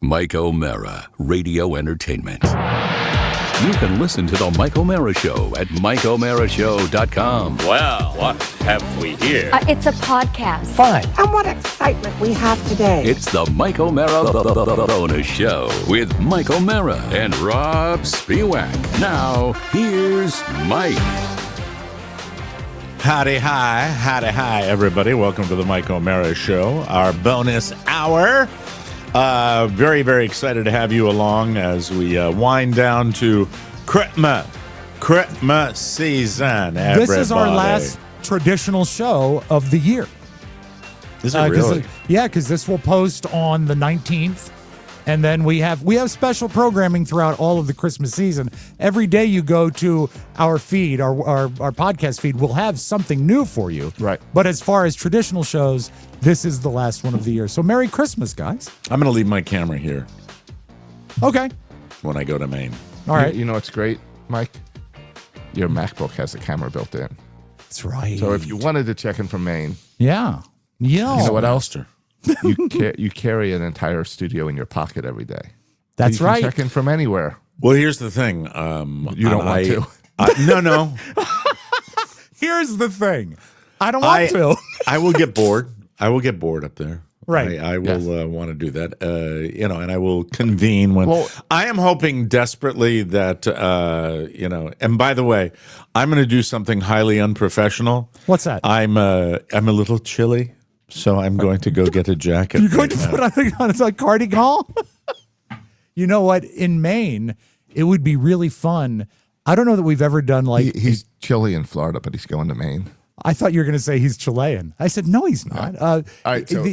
Mike O'Mara, Radio Entertainment. You can listen to The Mike O'Mara Show at MikeO'MaraShow.com. Well, what have we here? It's a podcast. Fine. And what excitement we have today. It's The Mike O'Mara Bonus Show with Mike O'Mara and Robb Spiewak. Now, here's Mike. Howdy, hi, everybody. Welcome to the Mike O'Mara Show, our bonus hour. Very, very excited to have you along as we wind down to Christmas season, everybody. This is our last traditional show of the year. Is it really? Yeah, because this will post on the 19th. And then we have special programming throughout all of the Christmas season. Every day you go to our feed, our podcast feed, we'll have something new for you. Right. But as far as traditional shows, this is the last one of the year. So Merry Christmas, guys. I'm going to leave my camera here Okay. when I go to Maine. All right. You know what's great, Mike? Your MacBook has a camera built in. That's right. So if you wanted to check in from Maine, Yeah. you know what else? Master. You carry an entire studio in your pocket every day. That's you can right. check in from anywhere. Well, here's the thing. You don't want to. No. Here's the thing. I don't want to. I will get bored. I will get bored up there. Right. I will want to do that. And I will convene when. Well, I am hoping desperately that And by the way, I'm going to do something highly unprofessional. What's that? I'm a little chilly, so I'm going to go get a jacket. You're going to put on a cardigan? You know what? In Maine, it would be really fun. I don't know that we've ever done He's chilly in Florida, but he's going to Maine. I thought you were going to say he's Chilean. I said, no, he's not. All right, so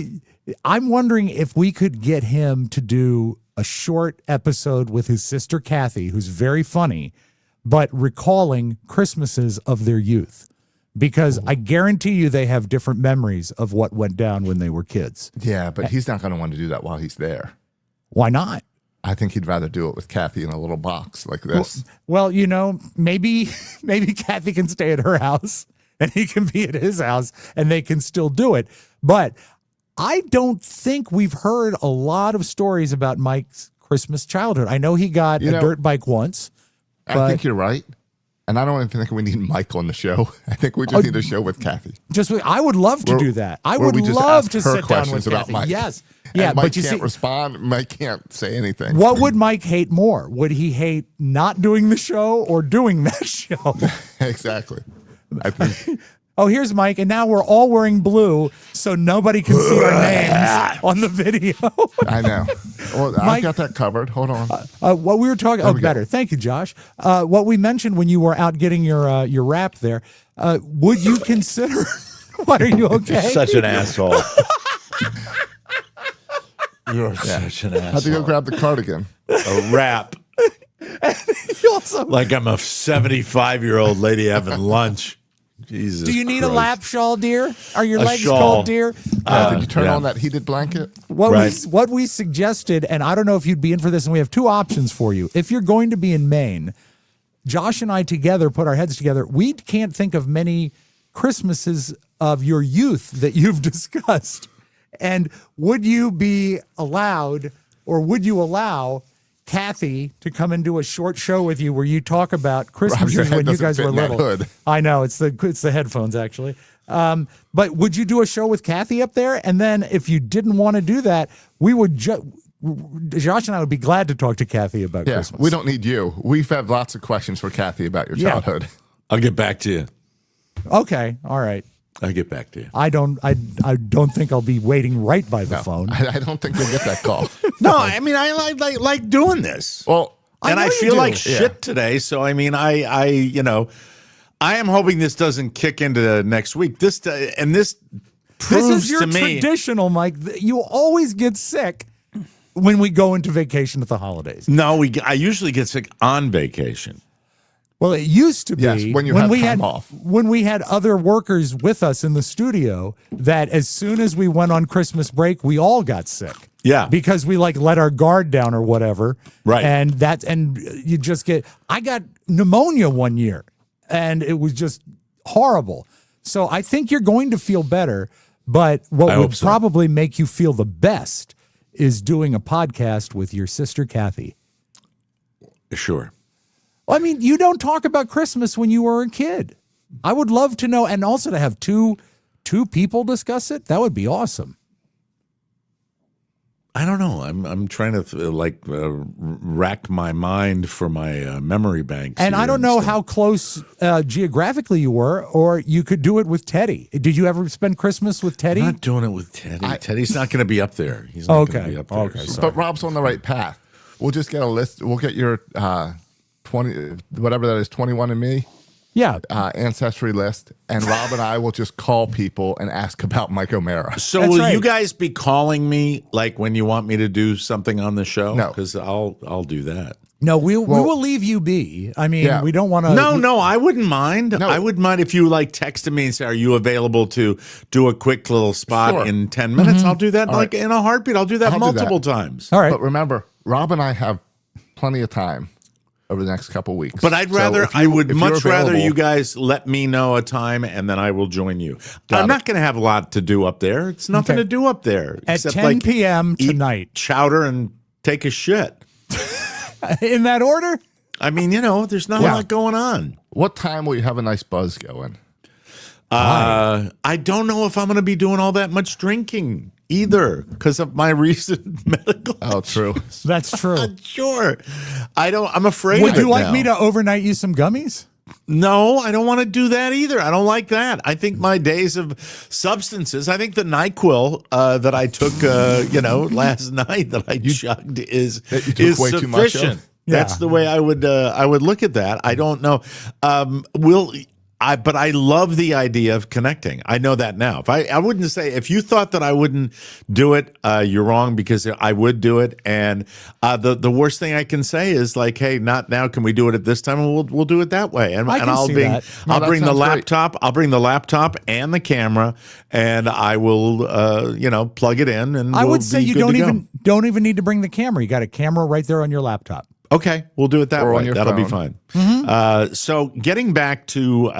I'm wondering if we could get him to do a short episode with his sister, Kathy, who's very funny, but recalling Christmases of their youth. Because I guarantee you they have different memories of what went down when they were kids. yeah, but he's not going to want to do that while he's there. Why not? I think he'd rather do it with Kathy in a little box like this. Well, maybe Kathy can stay at her house and he can be at his house and they can still do it. But I don't think we've heard a lot of stories about Mike's Christmas childhood. I know he got a dirt bike once. I think you're right. And I don't even think we need Mike on the show. I think we just need a show with Kathy. I would love to do that. I would love to sit down with Kathy. Mike. Yes. Yeah, and Mike but you can't see, respond. Mike can't say anything. what would Mike hate more? Would he hate not doing the show or doing that show? Exactly. I think. Oh, here's Mike, and now we're all wearing blue, so nobody can see our names on the video. I know. Well, Mike, I've got that covered. Hold on. What we were talking. There we go. Better. Thank you, Josh. What we mentioned when you were out getting your wrap there. Would you consider? What, are you okay? You're such an asshole. You're such an asshole. Had to go grab the cardigan. A wrap. Also, Like I'm a 75-year-old lady having lunch. Jesus. do you need a Christ. lap shawl, dear? Are your A legs shawl. cold, dear? Did you turn yeah. on that heated blanket? What we suggested, and I don't know if you'd be in for this, and we have two options for you. If you're going to be in Maine, Josh and I together put our heads together. We can't think of many Christmases of your youth that you've discussed. And would you be allowed, or would you allow Kathy to come and do a short show with you where you talk about Christmases head when you doesn't guys fit were in that little? hood. I know it's the headphones actually. But would you do a show with Kathy up there? And then if you didn't want to do that, we would Josh and I would be glad to talk to Kathy about Yeah, Christmas. we don't need you. We've had lots of questions for Kathy about your childhood. I'll get back to you. Okay, all right. I'll get back to you. I don't think I'll be waiting right by the phone. I don't think you'll get that call. No, I mean I like doing this. Well, And know I you feel do. like shit today. So I mean, I am hoping this doesn't kick into next week. This This proves is your to me. traditional, Mike. You always get sick when we go into vacation at the holidays. No, I usually get sick on vacation. Well, it used to be Yes, when you have we time had off. when we had other workers with us in the studio. That as soon as we went on Christmas break, we all got sick. Yeah. because we let our guard down or whatever. Right. and you just get. I got pneumonia one year, and it was just horrible. So I think you're going to feel better. But what I would hope so. probably make you feel the best is doing a podcast with your sister, Kathy. Sure. Well, I mean, you don't talk about Christmas when you were a kid. I would love to know, and also to have two people discuss it. That would be awesome. I don't know. I'm trying to rack my mind for my memory banks. And here I don't know stuff. how close geographically you were, or you could do it with Teddy. Did you ever spend Christmas with Teddy? I'm not doing it with Teddy. Teddy's not going to be up there. He's not going to be up there. Okay. So. But Rob's on the right path. We'll just get a list. We'll get your 20, whatever that is, 21 and me. Yeah. Ancestry list, and Rob and I will just call people and ask about Mike O'Mara. So That's will right. you guys be calling me like when you want me to do something on the show? No. Because I'll do that. No, we will leave you be. I mean, Yeah. we don't want to. No, I wouldn't mind. No. I wouldn't mind if you texted me and said, "Are you available to do a quick little spot Sure. in 10 minutes?" I'll do that right. in a heartbeat. I'll do that I'll do that. multiple times. All right. But remember, Rob and I have plenty of time over the next couple weeks. But I'd So rather, if I you- would if you're much rather available- you guys let me know a time and then I will join you. I'm it. not going to have a lot to do up there. It's nothing Okay. to do up there. At except, 10 p.m. eat tonight. chowder and take a shit. In that order? I mean, there's not a lot going on. What time will you have a nice buzz going? I don't know if I'm going to be doing all that much drinking either because of my recent medical. Oh, true. That's true. Sure. I'm afraid Would of it you like now. me to overnight you some gummies? No, I don't want to do that either. I don't like that. I think my days of substances, I think the NyQuil that I took, last night that I chugged is That you took way too much of? sufficient. Yeah. That's the way I would look at that. I don't know. But I love the idea of connecting. I know that now. I wouldn't say, if you thought that I wouldn't do it, you're wrong, because I would do it. And the worst thing I can say is like, hey, not now. Can we do it at this time? And we'll do it that way. And I can I'll see bring that. No, I'll that bring the sounds great. laptop. I'll bring the laptop and the camera, and I will plug it in. And I we'll would say be you good don't to even need to bring the camera. You got a camera right there on your laptop. Okay, we'll do it that Or on way. your That'll be phone. fine. So getting back to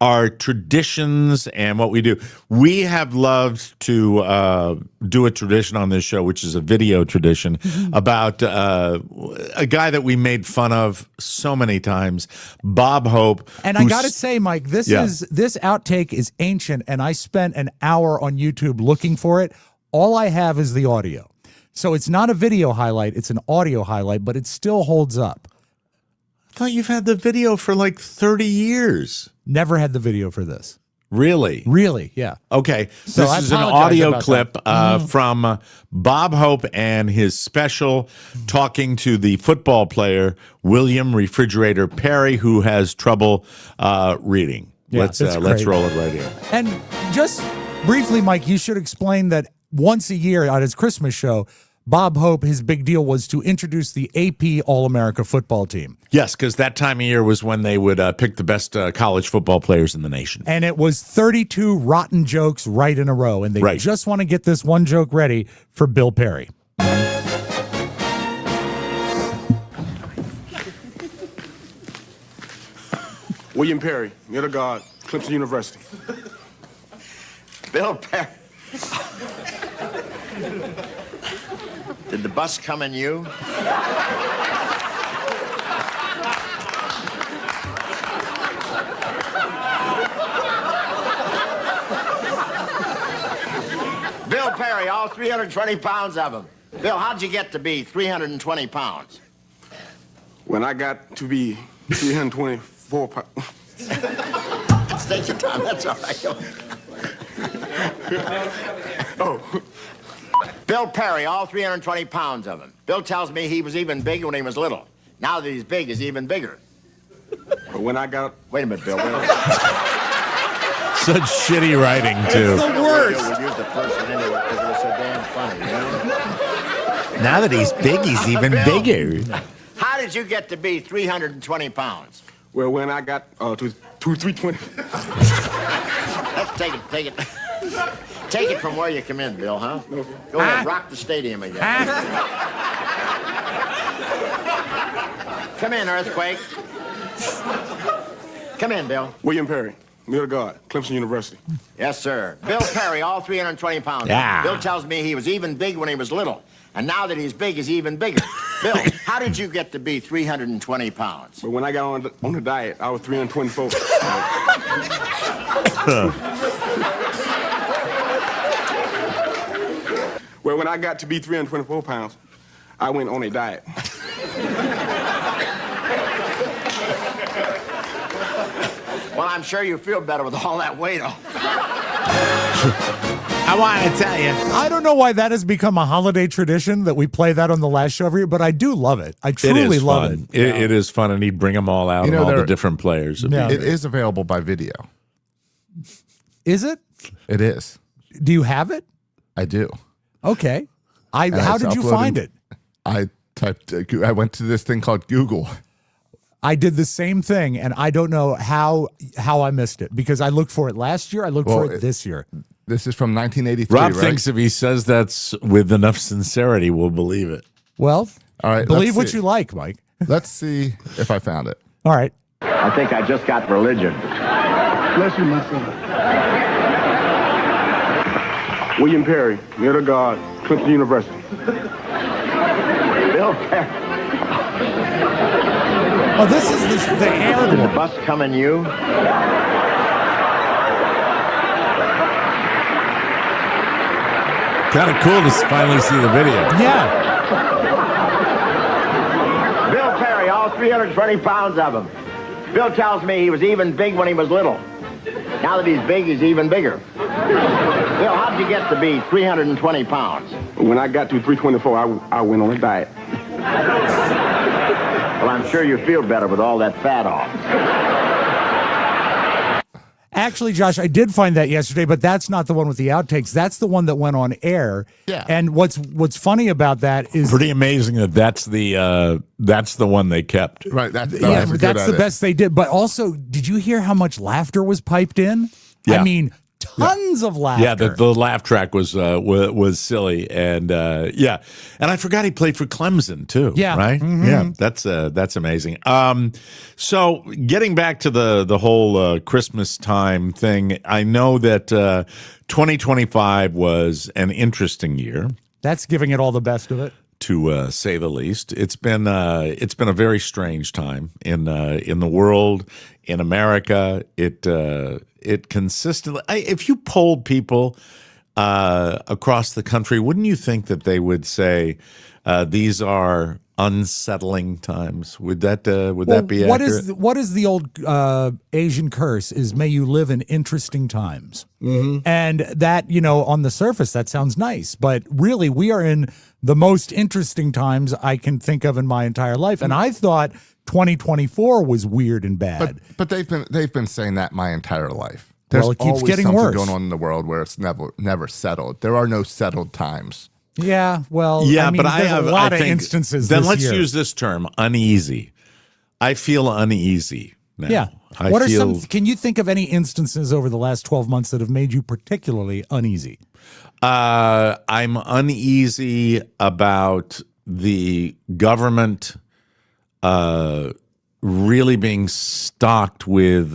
our traditions and what we do, we have loved to do a tradition on this show, which is a video tradition about a guy that we made fun of so many times, Bob Hope. And I got to say, Mike, this Yeah. outtake is ancient, and I spent an hour on YouTube looking for it. All I have is the audio. So it's not a video highlight, it's an audio highlight, but it still holds up. I thought you've had the video for like 30 years. Never had the video for this. Really? Really? Yeah. Okay, So this I is an apologize audio about clip from Bob Hope and his special talking to the football player, William Refrigerator Perry, who has trouble reading. Yeah, Let's it's great. roll it right here. And just briefly, Mike, you should explain that once a year on his Christmas show, Bob Hope, his big deal was to introduce the AP All-America football team. Yes, because that time of year was when they would pick the best college football players in the nation. And it was 32 rotten jokes right in a row. And they Right. just want to get this one joke ready for Bill Perry. William Perry, middle guard, Clemson University. Bill Perry. Did the bus come in you? Bill Perry, all 320 pounds of him. Bill, how'd you get to be 320 pounds? When I got to be 324 pounds. Take your time, that's all right. Oh, Bill Perry, all 320 pounds of him. Bill tells me he was even bigger when he was little. Now that he's big, he's even bigger. but when I got, Wait a minute, Bill. Such shitty writing, too. We'll use the first one anyway because it was so damn funny, you know? Now that he's big, he's even Bill. bigger. How did you get to be 320 pounds? well, when I got to 320. Let's take it. Take it from where you come in, Bill, huh? Go ahead, rock the stadium again. Come in, Earthquake. Come in, Bill. William Perry, Near to God, Clemson University. Yes, sir. Bill Perry, all 320 pounds. Yeah. Bill tells me he was even big when he was little. And now that he's big, he's even bigger. Bill, how did you get to be 320 pounds? But when I got on the diet, I was 324. Well, when I got to be 324 pounds, I went on a diet. Well, I'm sure you feel better with all that weight on. I want to tell you. I don't know why that has become a holiday tradition that we play that on the last show every year, but I do love it. I truly love it. It is fun, and he'd bring them all out, all the different players. Yeah. It is available by video. Is it? It is. Do you have it? I do. Okay. How it's did you uploaded- find it? I went to this thing called Google. I did the same thing, and I don't know how I missed it because I looked for it last year. I looked for it this year. This is from 1983, Rob right? thinks if he says that's with enough sincerity, we'll believe it. Well, All right, believe let's what see. you like, Mike. Let's see if I found it. All right. I think I just got religion. Bless you, my son. William Perry, near to God, Clemson University. Bill Perry. Oh, this is the aired Did the one. bus come in you? Kind of cool to finally see the video. Yeah. Bill Perry, all 320 pounds of him. Bill tells me he was even big when he was little. Now that he's big, he's even bigger. Bill, how'd you get to be 320 pounds? When I got to 324, I went on a diet. Well, I'm sure you feel better with all that fat off. Actually, Josh, I did find that yesterday, but that's not the one with the outtakes. That's the one that went on air. Yeah. And what's funny about that is Pretty amazing that that's the one they kept. Right. That's the best they did. But also, did you hear how much laughter was piped in? Yeah. I mean, tons of laughter. Yeah, the laugh track was silly, and and I forgot he played for Clemson too. Yeah. right. Mm-hmm. Yeah, that's amazing. So getting back to the whole Christmas time thing, I know that 2025 was an interesting year, That's giving it all the best of it. to say the least. It's been a very strange time in the world, in America. It consistently. If you polled people across the country, wouldn't you think that they would say these are unsettling times? Would that be accurate? What is the old Asian curse? Is may you live in interesting times. Mm-hmm. And that, on the surface, that sounds nice, but really, we are in the most interesting times I can think of in my entire life. And I thought 2024 was weird and bad. But they've been saying that my entire life. Well, it keeps always getting something worse. going on in the world where it's never settled. There are no settled times. Yeah, well, Yeah, I mean, but there's I have a lot I of think, instances. Then this let's year. use this term, uneasy. I feel uneasy now. Yeah. I What are feel, some? Can you think of any instances over the last 12 months that have made you particularly uneasy? I'm uneasy about the government really being stocked with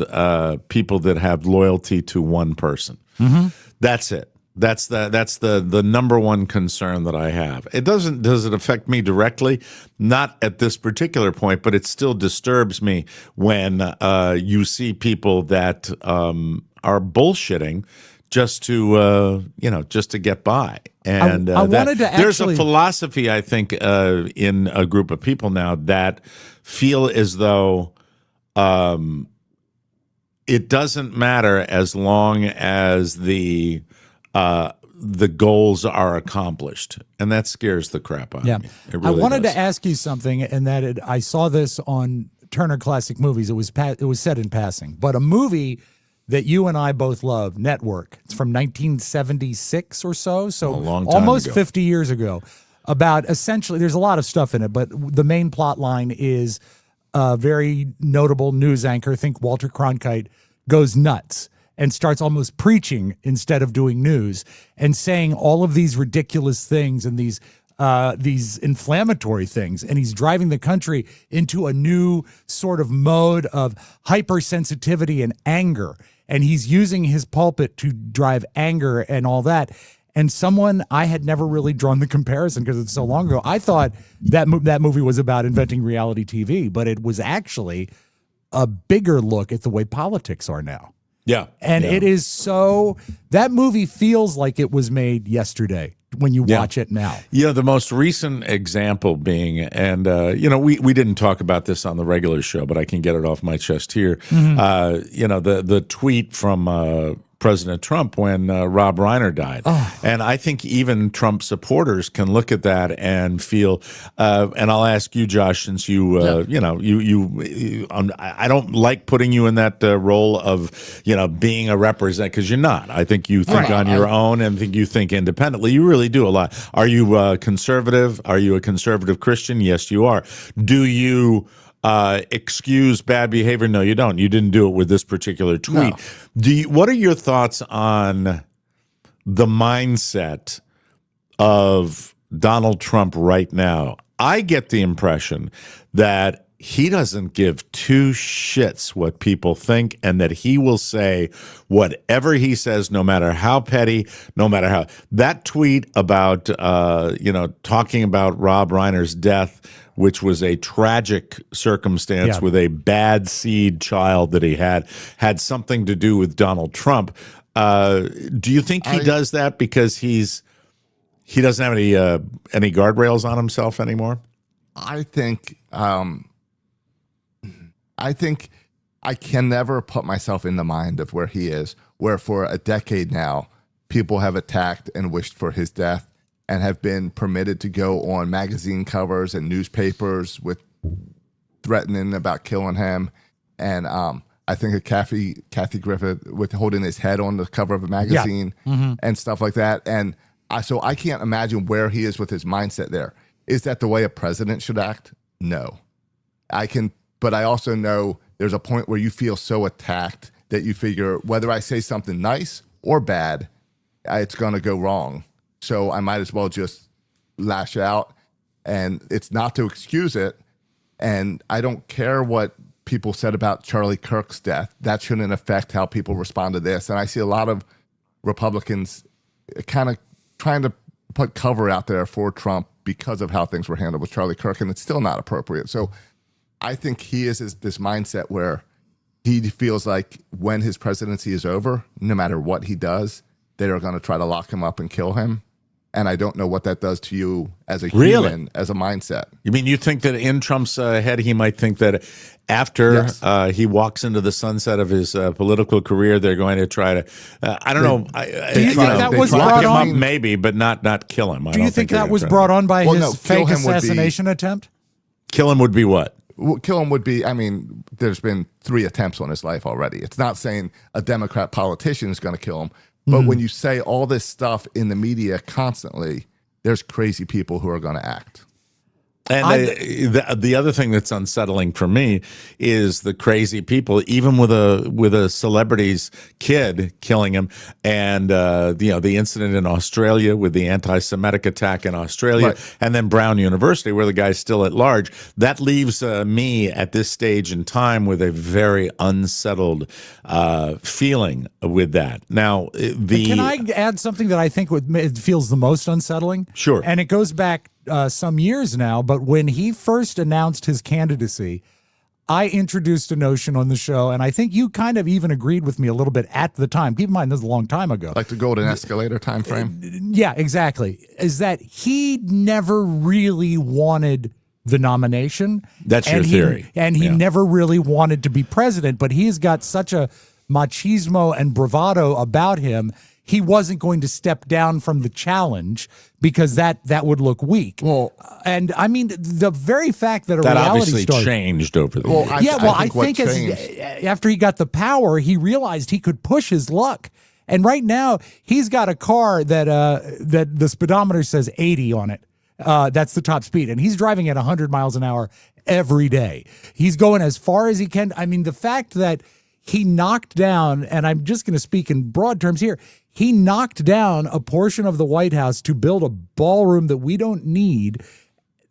people that have loyalty to one person. Mm-hmm. That's it. That's the number one concern that I have. Does it affect me directly? Not at this particular point, but it still disturbs me when you see people that are bullshitting just to get by. And I wanted to there's a actually- philosophy, I think, in a group of people now that feel as though it doesn't matter as long as the goals are accomplished, and that scares the crap out Yeah. of me. It I really wanted does. to ask you something, and that I saw this on Turner Classic Movies. It was said in passing, but a movie that you and I both love, Network. It's from 1976 or so, A long time almost ago. 50 years ago. About essentially, there's a lot of stuff in it, but the main plot line is a very notable news anchor, think Walter Cronkite, goes nuts and starts almost preaching instead of doing news and saying all of these ridiculous things and these inflammatory things. And he's driving the country into a new sort of mode of hypersensitivity and anger. and he's using his pulpit to drive anger and all that. And someone, I had never really drawn the comparison because it's so long ago. I thought that movie was about inventing reality TV, but it was actually a bigger look at the way politics are now. Yeah. And it is so, that movie feels like it was made yesterday when you watch it now. The most recent example being, and we didn't talk about this on the regular show, but I can get it off my chest here. The tweet from President Trump when Robb Reiner died. And I think even Trump supporters can look at that and feel, and I'll ask you, Josh, since I don't like putting you in that role of, being a representative, because you're not. I think you think on your own and think you think independently. You really do a lot. Are you conservative? Are you a conservative Christian? Yes, you are. Do you excuse bad behavior? No, you don't. You didn't do it with this particular tweet. No. What are your thoughts on the mindset of Donald Trump right now? I get the impression that he doesn't give two shits what people think, and that he will say whatever he says, no matter how petty, no matter how. That tweet about, talking about Robb Reiner's death, which was a tragic circumstance with a bad seed child that he had something to do with Donald Trump. Do you think he does that because he doesn't have any guardrails on himself anymore? I think I can never put myself in the mind of where he is, where for a decade now, people have attacked and wished for his death and have been permitted to go on magazine covers and newspapers with threatening about killing him. And I think of Kathy Griffith with holding his head on the cover of a magazine and stuff like that. And so I can't imagine where he is with his mindset there. Is that the way a president should act? No. But I also know there's a point where you feel so attacked that you figure whether I say something nice or bad, it's going to go wrong. So I might as well just lash out, and it's not to excuse it. And I don't care what people said about Charlie Kirk's death. That shouldn't affect how people respond to this. And I see a lot of Republicans kind of trying to put cover out there for Trump because of how things were handled with Charlie Kirk, and it's still not appropriate. So I think he is this mindset where he feels like when his presidency is over, no matter what he does, they are going to try to lock him up and kill him. And I don't know what that does to you as a human, as a mindset. You mean you think that in Trump's head, he might think that after he walks into the sunset of his political career, they're going to try to, I don't know. Do you think that was brought on? Maybe, but not kill him. Do you think that was brought on by his fake assassination attempt? Kill him would be what? Well, kill him would be, there's been 3 attempts on his life already. It's not saying a Democrat politician is going to kill him. But when you say all this stuff in the media constantly, there's crazy people who are going to act. And the other thing that's unsettling for me is the crazy people, even with a celebrity's kid killing him, and the incident in Australia with the anti-Semitic attack in Australia, and then Brown University, where the guy's still at large. That leaves me at this stage in time with a very unsettled feeling with that. Now, can I add something that I think it feels the most unsettling? Sure. And it goes back some years now, but when he first announced his candidacy, I introduced a notion on the show, and I think you kind of even agreed with me a little bit at the time. Keep in mind, this is a long time ago. Like the golden escalator time frame? Yeah, exactly. Is that he never really wanted the nomination. That's your theory. And he never really wanted to be president, but he's got such a machismo and bravado about him. He wasn't going to step down from the challenge because that would look weak. Well, and the very fact that that reality obviously star changed over the years. I think as after he got the power, he realized he could push his luck. And right now, he's got a car that the speedometer says 80 on it. That's the top speed, and he's driving at 100 miles an hour every day. He's going as far as he can. The fact that he knocked down, and I'm just going to speak in broad terms here, he knocked down a portion of the White House to build a ballroom that we don't need.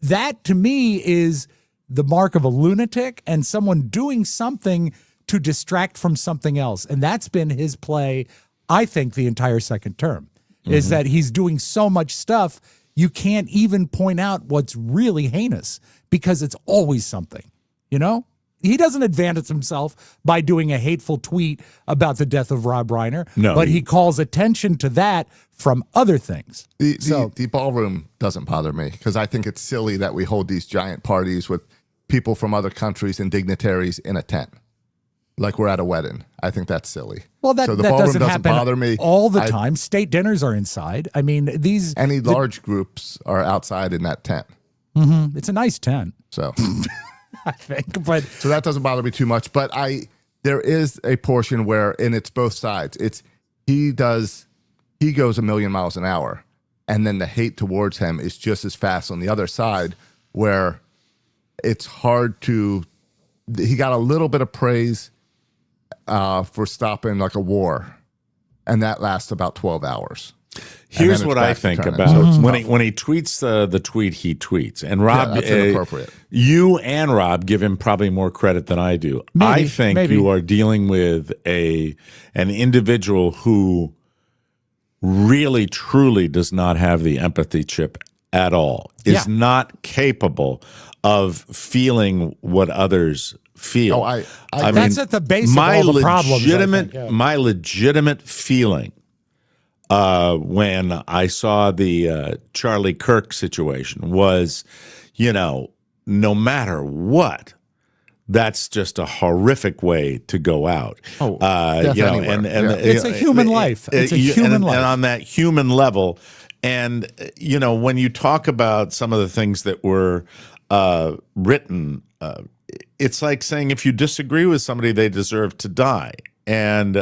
That, to me, is the mark of a lunatic and someone doing something to distract from something else. And that's been his play, I think, the entire second term, is that he's doing so much stuff, you can't even point out what's really heinous because it's always something, you know? He doesn't advance himself by doing a hateful tweet about the death of Rob Reiner, but he calls attention to that from other things. The ballroom doesn't bother me because I think it's silly that we hold these giant parties with people from other countries and dignitaries in a tent, like we're at a wedding. I think that's silly. Well, that so the that ballroom doesn't happen bother me all the time. State dinners are inside. I mean, any large groups are outside in that tent. It's a nice tent. So. I think, but so that doesn't bother me too much. But there is a portion where, and it's both sides. He goes a million miles an hour, and then the hate towards him is just as fast on the other side, where it's hard to. He got a little bit of praise for stopping like a war, and that lasts about 12 hours. Here's what I think about when he tweets the tweet he tweets, and Robb, that's inappropriate. You and Robb give him probably more credit than I do. I think you are dealing with an individual who really, truly does not have the empathy chip at all. Is not capable of feeling what others feel. I that's at the base of all the problems. My legitimate feeling. When I saw the Charlie Kirk situation was, no matter what, that's just a horrific way to go out. And it's a human life. It's a human life. And on that human level, and when you talk about some of the things that were written, it's like saying if you disagree with somebody, they deserve to die. And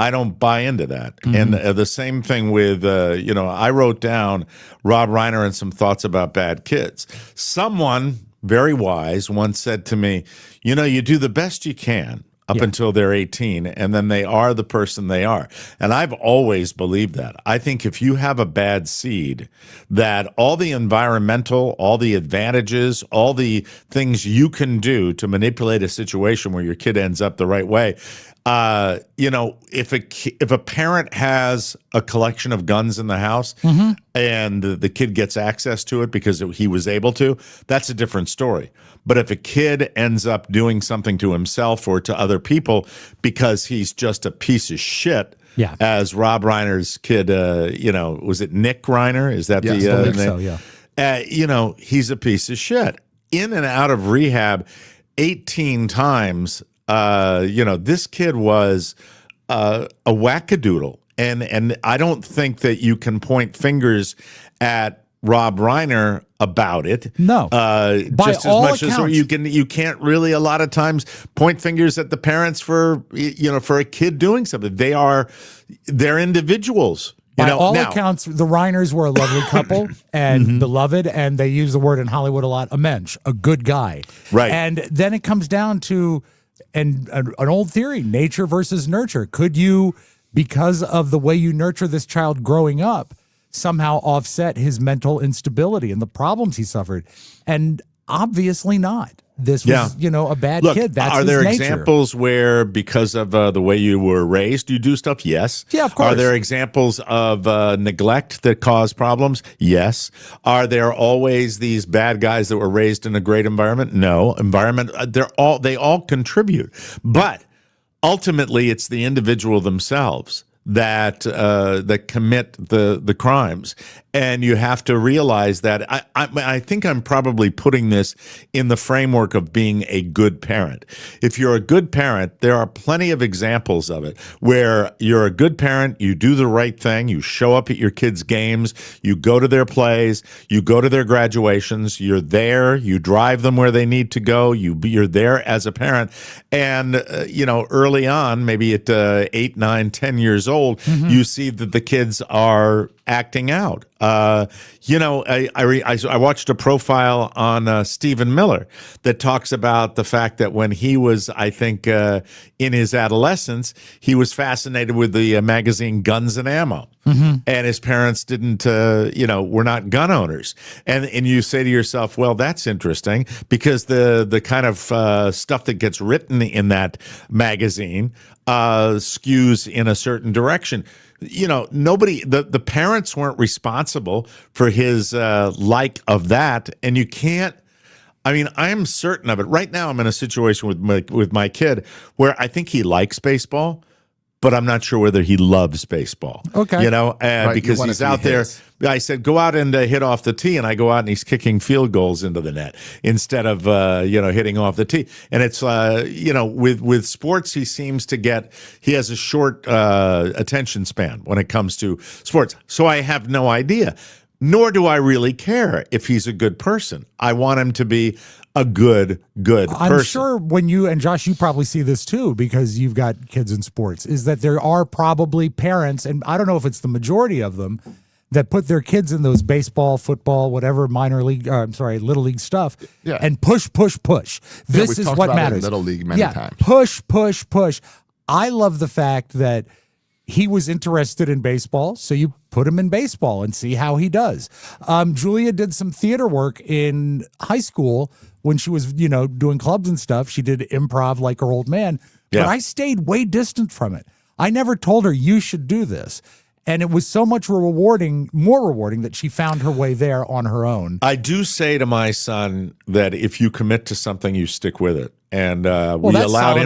I don't buy into that. And the same thing with, I wrote down Rob Reiner and some thoughts about bad kids. Someone very wise once said to me, you do the best you can up until they're 18, and then they are the person they are. And I've always believed that. I think if you have a bad seed, that all the environmental, all the advantages, all the things you can do to manipulate a situation where your kid ends up the right way, if a parent has a collection of guns in the house and the kid gets access to it because he was able to, that's a different story. But if a kid ends up doing something to himself or to other people because he's just a piece of shit, as Rob Reiner's kid, was it Nick Reiner? Is that the name? So, yeah. He's a piece of shit. In and out of rehab 18 times. This kid was a wackadoodle, and I don't think that you can point fingers at Rob Reiner about it. No, just as much as you can't really a lot of times point fingers at the parents for a kid doing something. They're individuals. By all accounts, the Reiners were a lovely couple and beloved, and they use the word in Hollywood a lot, a mensch, a good guy. Right. And then it comes down to an old theory, nature versus nurture. Could you, because of the way you nurture this child growing up, somehow offset his mental instability and the problems he suffered? And obviously not. This was, a bad kid. That's are his there nature. examples where, because of the way you were raised, you do stuff? Yes. Yeah, of course. Are there examples of neglect that cause problems? Yes. Are there always these bad guys that were raised in a great environment? No. They all contribute, but ultimately, it's the individual themselves that commit the crimes. And you have to realize that I think I'm probably putting this in the framework of being a good parent. If you're a good parent, there are plenty of examples of it where you're a good parent, you do the right thing, you show up at your kids' games, you go to their plays, you go to their graduations, you're there, you drive them where they need to go, you're there as a parent. And, early on, maybe at 8, 9, 10 years old, you see that the kids are acting out. I watched a profile on Stephen Miller that talks about the fact that when he was, I think, in his adolescence, he was fascinated with the magazine Guns and Ammo. And his parents didn't, were not gun owners. And you say to yourself, well, that's interesting, because the kind of stuff that gets written in that magazine skews in a certain direction. The parents weren't responsible for his like of that. And you can't, I'm certain of it. Right now, I'm in a situation with my kid where I think he likes baseball, but I'm not sure whether he loves baseball. Okay. Right, because he's out there. I said, go out and hit off the tee. And I go out and he's kicking field goals into the net instead of, hitting off the tee. And it's, with sports, he has a short attention span when it comes to sports. So I have no idea, nor do I really care if he's a good person. I want him to be a good person. I'm sure when you, and Josh, you probably see this too, because you've got kids in sports, is that there are probably parents, and I don't know if it's the majority of them, that put their kids in those baseball, football, whatever little league stuff, and push. This is what matters. Little league many times. Push. I love the fact that he was interested in baseball, so you put him in baseball and see how he does. Julia did some theater work in high school when she was, doing clubs and stuff. She did improv like her old man, but I stayed way distant from it. I never told her you should do this. And it was so much more rewarding that she found her way there on her own. I do say to my son that if you commit to something, you stick with it. And we allowed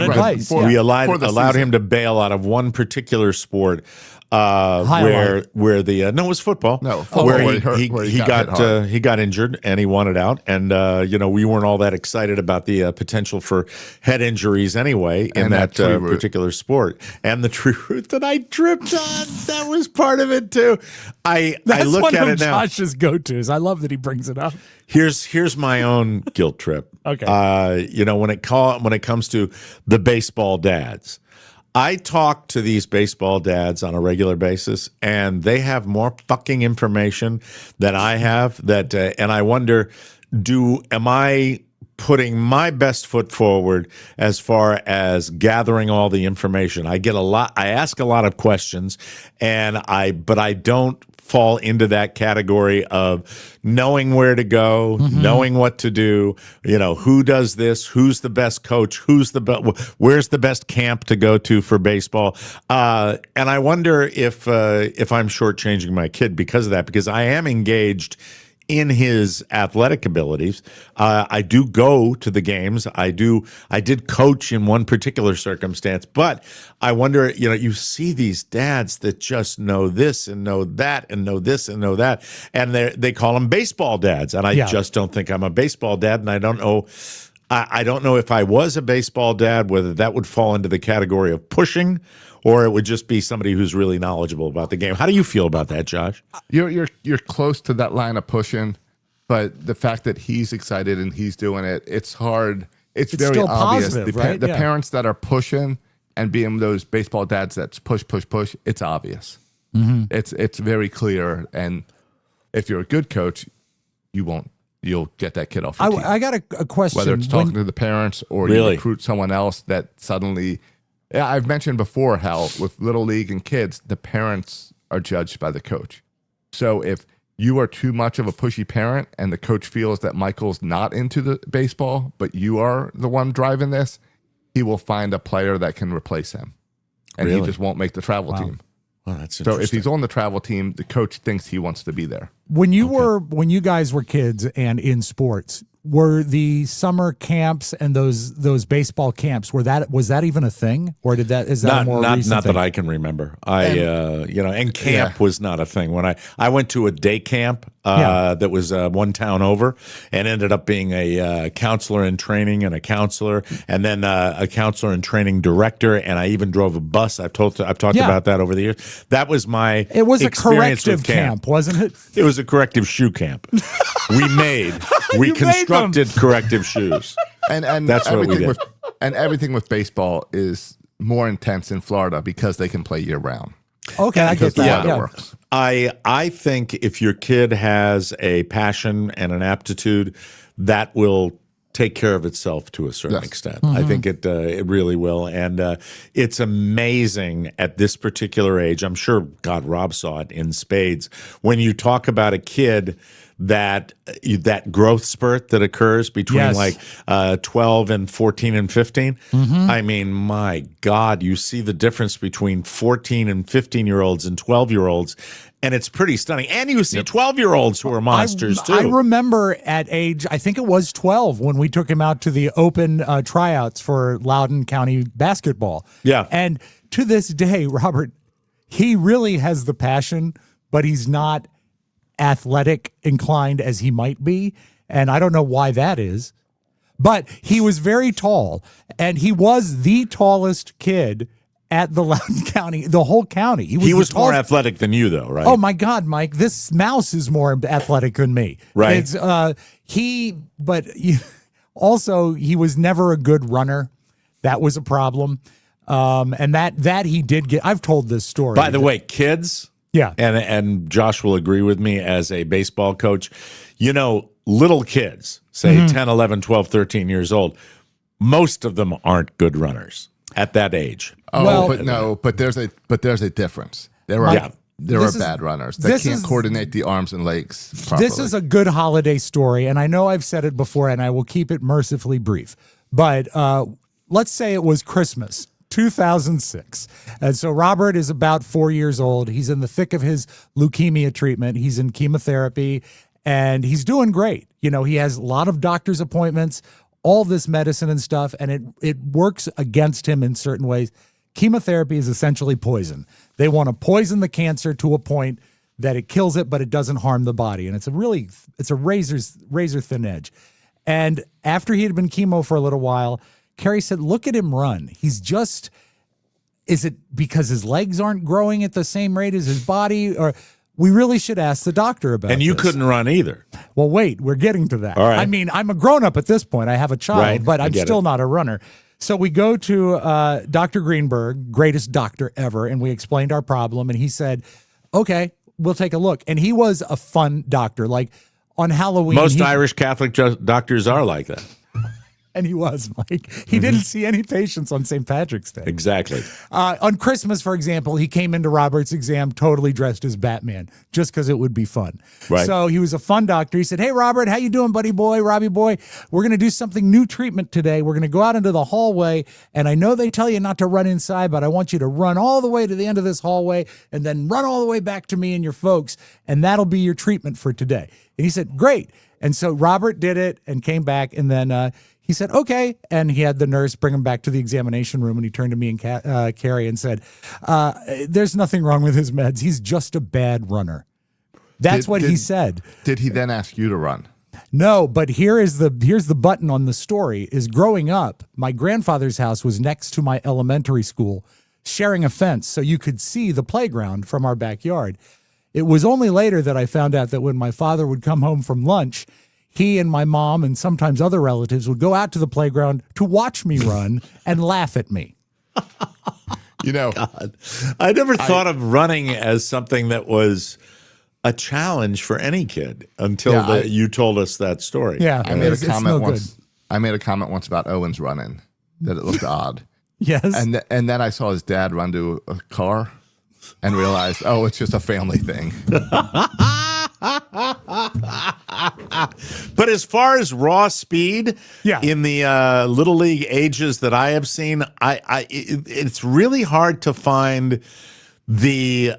him to bail out of one particular sport where it was football. No, football where he got injured and he wanted out, and we weren't all that excited about the potential for head injuries anyway in that particular sport. And the tree root that I tripped on, that was part of it too. I look at it now. Josh's go-tos. I love that he brings it up. Here's my own guilt trip. Okay. When it comes to the baseball dads, I talk to these baseball dads on a regular basis, and they have more fucking information than I have. And I wonder, am I putting my best foot forward as far as gathering all the information? I ask a lot of questions, but I don't fall into that category of knowing where to go, knowing what to do, who does this, who's the best coach, where's the best camp to go to for baseball. And I wonder if I'm shortchanging my kid because of that, because I am engaged in his athletic abilities. I do go to the games. I did coach in one particular circumstance, but I wonder, you see these dads that just know this and know that and know this and know that, and they call them baseball dads. And I just don't think I'm a baseball dad. And I don't know if I was a baseball dad, whether that would fall into the category of pushing, or it would just be somebody who's really knowledgeable about the game. How do you feel about that, Josh? You're close to that line of pushing, but the fact that he's excited and he's doing it, it's hard. It's very still obvious. positive, right? The parents that are pushing and being those baseball dads that's push, it's obvious. It's very clear. And if you're a good coach, you'll get that kid off your team. I got a question. Whether it's talking to the parents or you recruit someone else that suddenly. Yeah, I've mentioned before how with Little League and kids, the parents are judged by the coach. So if you are too much of a pushy parent and the coach feels that Michael's not into the baseball, but you are the one driving this, he will find a player that can replace him. And he just won't make the travel team. Well, that's so interesting. if he's on the travel team, the coach thinks he wants to be there. When you guys were kids and in sports, were the summer camps and those baseball camps, was that even a thing, or is that a more recent not thing? that I can remember? And camp was not a thing. When I went to a day camp that was one town over, and ended up being a counselor in training and a counselor, and then a counselor in training director, and I even drove a bus. I've talked about that over the years. That was my It was a experience with corrective camp, wasn't it? It was a corrective shoe camp. We constructed corrective shoes. And that's what we did. Everything with baseball is more intense in Florida because they can play year round. Okay, I get Because the that. weather works. I think if your kid has a passion and an aptitude, that will take care of itself to a certain extent. I think it really will, and it's amazing at this particular age. I'm sure, God, Rob saw it in spades. When you talk about a kid that growth spurt that occurs between like 12 and 14 and 15. I mean, my God, you see the difference between 14 and 15-year-olds and 12-year-olds, and it's pretty stunning. And you see 12-year-olds who are monsters, too. I remember at age, I think it was 12, when we took him out to the open tryouts for Loudoun County basketball. Yeah. And to this day, Robert, he really has the passion, but he's not athletic inclined as he might be, and I don't know why that is, but he was very tall, and he was the tallest kid at the Loudoun County, the whole county. He was more athletic than you, though, right? Oh my God, Mike, this mouse is more athletic than me. Right. It's also he was never a good runner. That was a problem. And that he did get. I've told this story. By the way, kids. Yeah. And Josh will agree with me as a baseball coach. You know, little kids, say 10, 11, 12, 13 years old, most of them aren't good runners at that age. Oh, but there's a difference. There are bad runners that can't coordinate the arms and legs properly. This is a good holiday story, and I know I've said it before, and I will keep it mercifully brief. But let's say it was Christmas 2006. And so Robert is about 4 years old. He's in the thick of his leukemia treatment. He's in chemotherapy, and he's doing great. You know, he has a lot of doctor's appointments, all this medicine and stuff, and it works against him in certain ways. Chemotherapy is essentially poison. They want to poison the cancer to a point that it kills it, but it doesn't harm the body. And it's a razor thin edge. And after he had been chemo for a little while, Carrie said, look at him run. Is it because his legs aren't growing at the same rate as his body? Or we really should ask the doctor about it. And you couldn't run either. Well, wait, we're getting to that. All right. I mean, I'm a grown-up at this point. I have a child, Right. but I I'm get still it. not a runner. So we go to Dr. Greenberg, greatest doctor ever, and we explained our problem, and he said, okay, we'll take a look. And he was a fun doctor. Like on Halloween. Most Irish Catholic doctors are like that. And he was, Mike. He didn't see any patients on St. Patrick's Day. Exactly. On Christmas, for example, he came into Robert's exam totally dressed as Batman, just because it would be fun. Right. So he was a fun doctor. He said, hey, Robert, how you doing, buddy boy, Robbie boy? We're going to do something new treatment today. We're going to go out into the hallway, and I know they tell you not to run inside, but I want you to run all the way to the end of this hallway and then run all the way back to me and your folks, and that'll be your treatment for today. And he said, great. And so Robert did it and came back, and then he said, okay. And he had the nurse bring him back to the examination room, and he turned to me and Carrie and said, there's nothing wrong with his meds. He's just a bad runner. That's what he said. Did he then ask you to run? No, but here's the button on the story is growing up, my grandfather's house was next to my elementary school, sharing a fence so you could see the playground from our backyard. It was only later that I found out that when my father would come home from lunch, he and my mom and sometimes other relatives would go out to the playground to watch me run and laugh at me. You know, God. I never thought of running as something that was a challenge for any kid until you told us that story. Yeah, I made a comment no once. I made a comment once about Owen's running, that it looked odd. Yes. And then I saw his dad run to a car and realized, oh, it's just a family thing. But as far as raw speed, Yeah. in the little league ages that I have seen, it's really hard to find the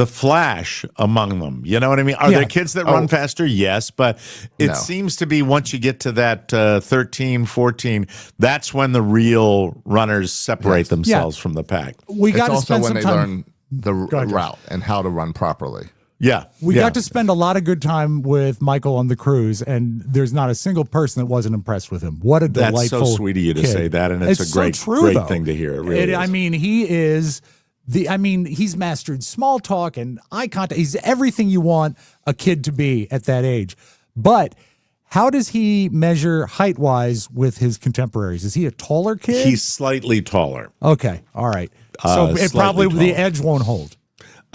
flash among them. You know what I mean? Are Yeah. there kids that run faster? Yes, but it No. seems to be once you get to that 13, 14, that's when the real runners separate themselves from the pack. We got It's to also spend when some they time. learn the ahead, Josh. route and how to run properly. Yeah. We yeah. got to spend a lot of good time with Michael on the cruise, and there's not a single person that wasn't impressed with him. What a That's delightful so sweet of you to kid. say that, and it's a so great, true, great though. thing to hear. It really is. I mean, he is he's mastered small talk and eye contact. He's everything you want a kid to be at that age. But how does he measure height-wise with his contemporaries? Is he a taller kid? He's slightly taller. Okay, all right. So it Slightly probably the taller. edge won't hold.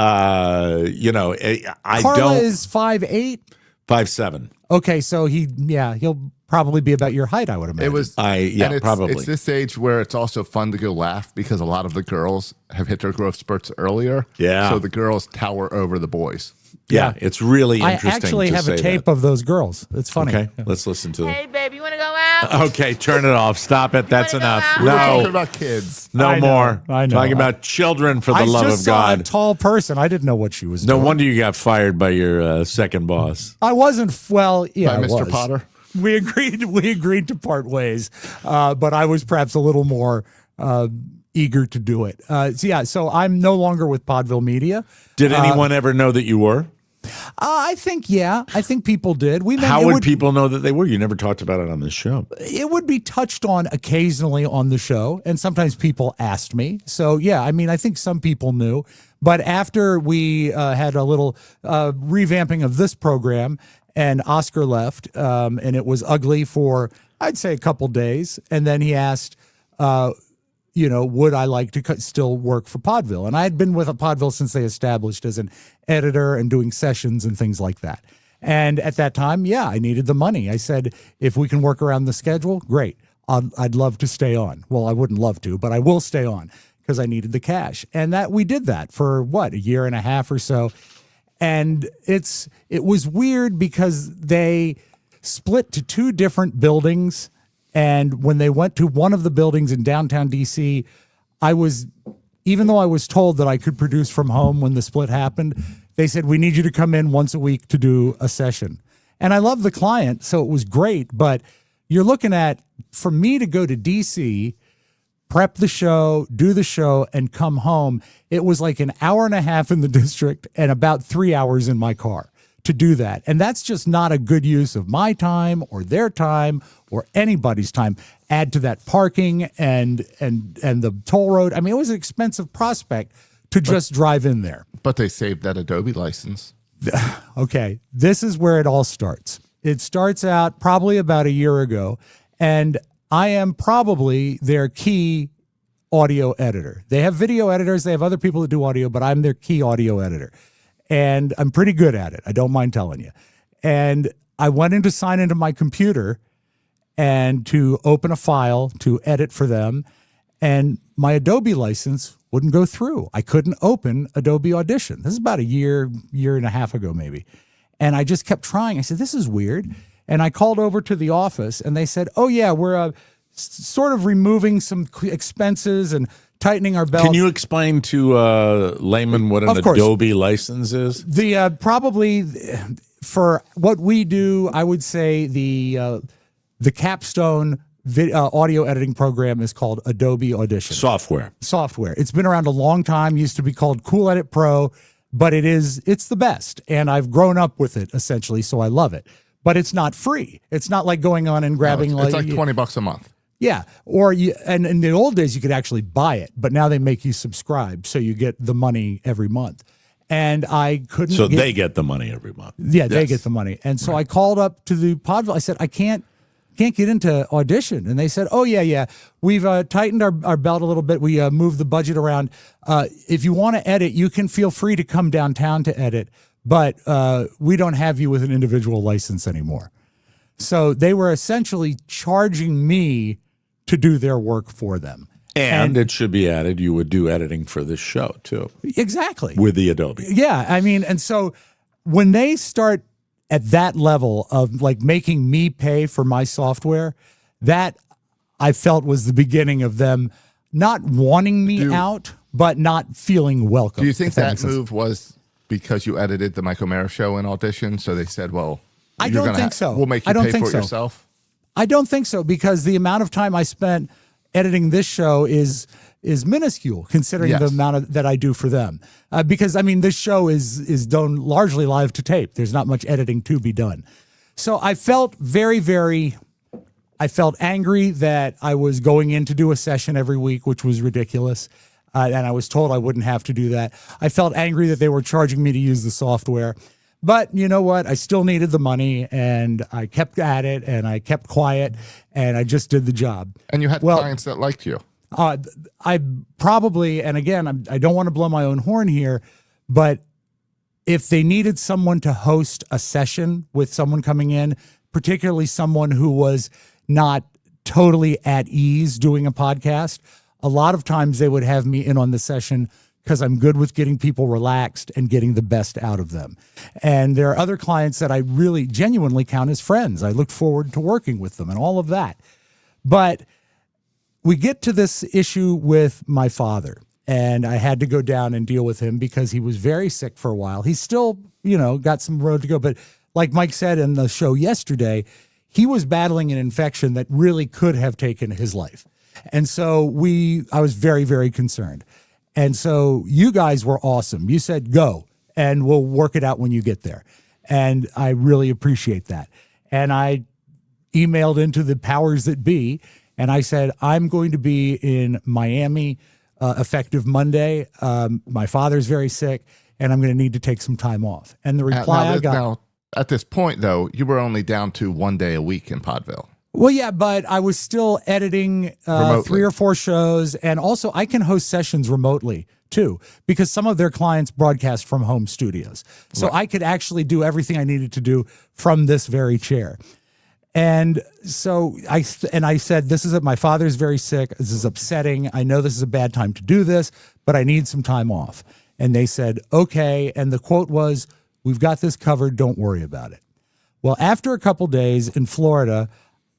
I Carla don't. is 5'8". 5'7". Okay, so he'll probably be about your height, I would imagine. It was, yeah, probably. It's this age where it's also fun to go laugh because a lot of the girls have hit their growth spurts earlier. Yeah. So the girls tower over the boys. Yeah, it's really I interesting. actually to have a say tape that. of those girls. It's funny. Okay, let's listen to them. Hey, babe, you want to go out? Okay, turn it off. Stop it. That's wanna go enough. out? We were talking No, about kids. no I know, more. I know. Talking about children for the I love just of saw a God. tall person. I didn't know what she was No doing. wonder you got fired by your second boss. I wasn't. Well, yeah, By I Mr. was. Potter. We agreed to part ways, but I was perhaps a little more eager to do it. So I'm no longer with Podville Media. Did anyone ever know that you were? I think people did. How would people know that they were? You never talked about it on this show. It would be touched on occasionally on the show, and sometimes people asked me. So, yeah, I mean, I think some people knew. But after we had a little revamping of this program and Oscar left, and it was ugly for, I'd say, a couple days, and then he asked, would I like to still work for Podville? And I had been with Podville since they established as an editor and doing sessions and things like that. And at that time, I needed the money. I said, if we can work around the schedule, great. I'd love to stay on. Well, I wouldn't love to, but I will stay on because I needed the cash. And we did that for a year and a half or so. And it was weird because they split to two different buildings. And when they went to one of the buildings in downtown DC, even though I was told that I could produce from home when the split happened, they said, we need you to come in once a week to do a session. And I love the client, so it was great. But you're looking at, for me to go to DC, prep the show, do the show, and come home, it was like an hour and a half in the district and about 3 hours in my car to do that. And that's just not a good use of my time or their time or anybody's time. Add to that parking and the toll road. I mean, it was an expensive prospect to just drive in there. But they saved that Adobe license. Okay, this is where it all starts. It starts out probably about a year ago, and I am probably their key audio editor. They have video editors, they have other people that do audio, but I'm their key audio editor. And I'm pretty good at it. I don't mind telling you. And I went in to sign into my computer and to open a file to edit for them. And my Adobe license wouldn't go through. I couldn't open Adobe Audition. This is about a year and a half ago, maybe. And I just kept trying. I said, this is weird. And I called over to the office and they said, oh yeah, we're sort of removing some expenses and tightening our belt. Can you explain to layman what an Adobe license is? The probably for what we do, I would say the capstone audio editing program is called Adobe Audition. Software. It's been around a long time. Used to be called Cool Edit Pro, but it's the best. And I've grown up with it essentially, so I love it. But it's not free. It's not like going on and grabbing It's like $20 a month. Yeah, and in the old days you could actually buy it, but now they make you subscribe, so you get the money every month. And I couldn't. So they get the money every month. Yeah, they get the money. And so I called up to the Podville. I said, I can't get into Audition, and they said, oh yeah, we've tightened our belt a little bit. We moved the budget around. If you want to edit, you can feel free to come downtown to edit, but we don't have you with an individual license anymore. So they were essentially charging me to do their work for them. And it should be added, you would do editing for this show too. Exactly. With the Adobe. Yeah. I mean, and so when they start at that level of like making me pay for my software, that I felt was the beginning of them not wanting me out, but not feeling welcome. Do you think that move was because you edited the Mike O'Mara show in Audition? So they said, well, I don't think so. We'll make you pay for it yourself. I don't think so, because the amount of time I spent editing this show is minuscule considering the amount that I do for them. Because I mean, this show is done largely live to tape. There's not much editing to be done. So I felt I felt angry that I was going in to do a session every week, which was ridiculous. And I was told I wouldn't have to do that. I felt angry that they were charging me to use the software. But you know what? I still needed the money, and I kept at it, and I kept quiet, and I just did the job. And you had clients that liked you. I probably, and again, I don't want to blow my own horn here, But if they needed someone to host a session with someone coming in, particularly someone who was not totally at ease doing a podcast, a lot of times they would have me in on the session because I'm good with getting people relaxed and getting the best out of them. And there are other clients that I really genuinely count as friends. I look forward to working with them and all of that. But we get to this issue with my father, and I had to go down and deal with him because he was very sick for a while. He's still, got some road to go. But like Mike said in the show yesterday, he was battling an infection that really could have taken his life. And so I was very, very concerned. And so you guys were awesome. You said, go, and we'll work it out when you get there. And I really appreciate that. And I emailed into the powers that be, and I said, I'm going to be in Miami effective Monday. My father's very sick, and I'm going to need to take some time off. And the reply I got... Now, at this point, though, you were only down to 1 day a week in Podville. Well, yeah, but I was still editing 3 or 4 shows. And also I can host sessions remotely too, because some of their clients broadcast from home studios. So I could actually do everything I needed to do from this very chair. And so I said, my father's very sick. This is upsetting. I know this is a bad time to do this, but I need some time off. And they said, okay. And the quote was, we've got this covered. Don't worry about it. Well, after a couple days in Florida,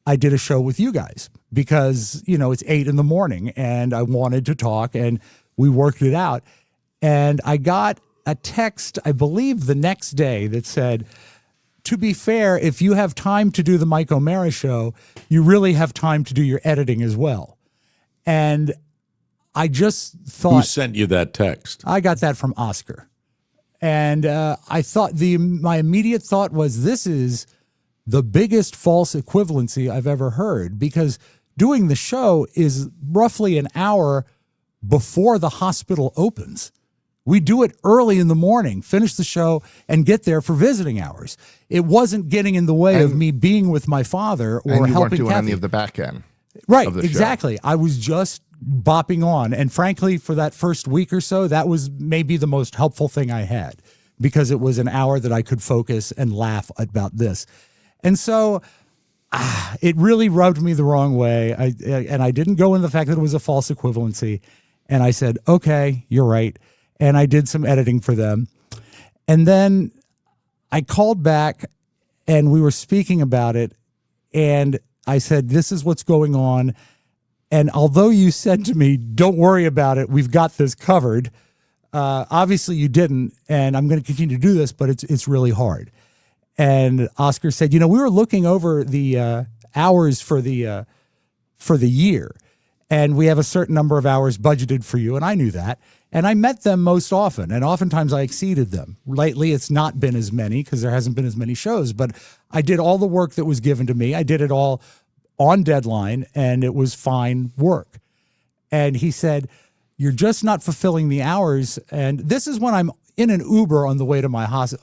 I did a show with you guys because, it's 8 a.m. and I wanted to talk, and we worked it out. And I got a text, I believe the next day, that said, to be fair, if you have time to do the Mike O'Mara show, you really have time to do your editing as well. And I just thought... Who sent you that text? I got that from Oscar. And I thought my immediate thought was, this is the biggest false equivalency I've ever heard, because doing the show is roughly an hour before the hospital opens. We do it early in the morning, finish the show, and get there for visiting hours. It wasn't getting in the way of me being with my father or and you helping weren't doing Kathy. any of the back end. Right, of the exactly. show. I was just bopping on. And frankly, for that first week or so, that was maybe the most helpful thing I had, because it was an hour that I could focus and laugh about this. And so it really rubbed me the wrong way. I didn't go in the fact that it was a false equivalency. And I said, okay, you're right. And I did some editing for them. And then I called back and we were speaking about it. And I said, this is what's going on. And although you said to me, don't worry about it, we've got this covered. Obviously you didn't. And I'm going to continue to do this, but it's really hard. And Oscar said, we were looking over the hours for the year, and we have a certain number of hours budgeted for you. And I knew that. And I met them most often, and oftentimes I exceeded them. Lately, it's not been as many because there hasn't been as many shows, but I did all the work that was given to me. I did it all on deadline, and it was fine work. And he said, you're just not fulfilling the hours. And this is when I'm in an Uber on the way to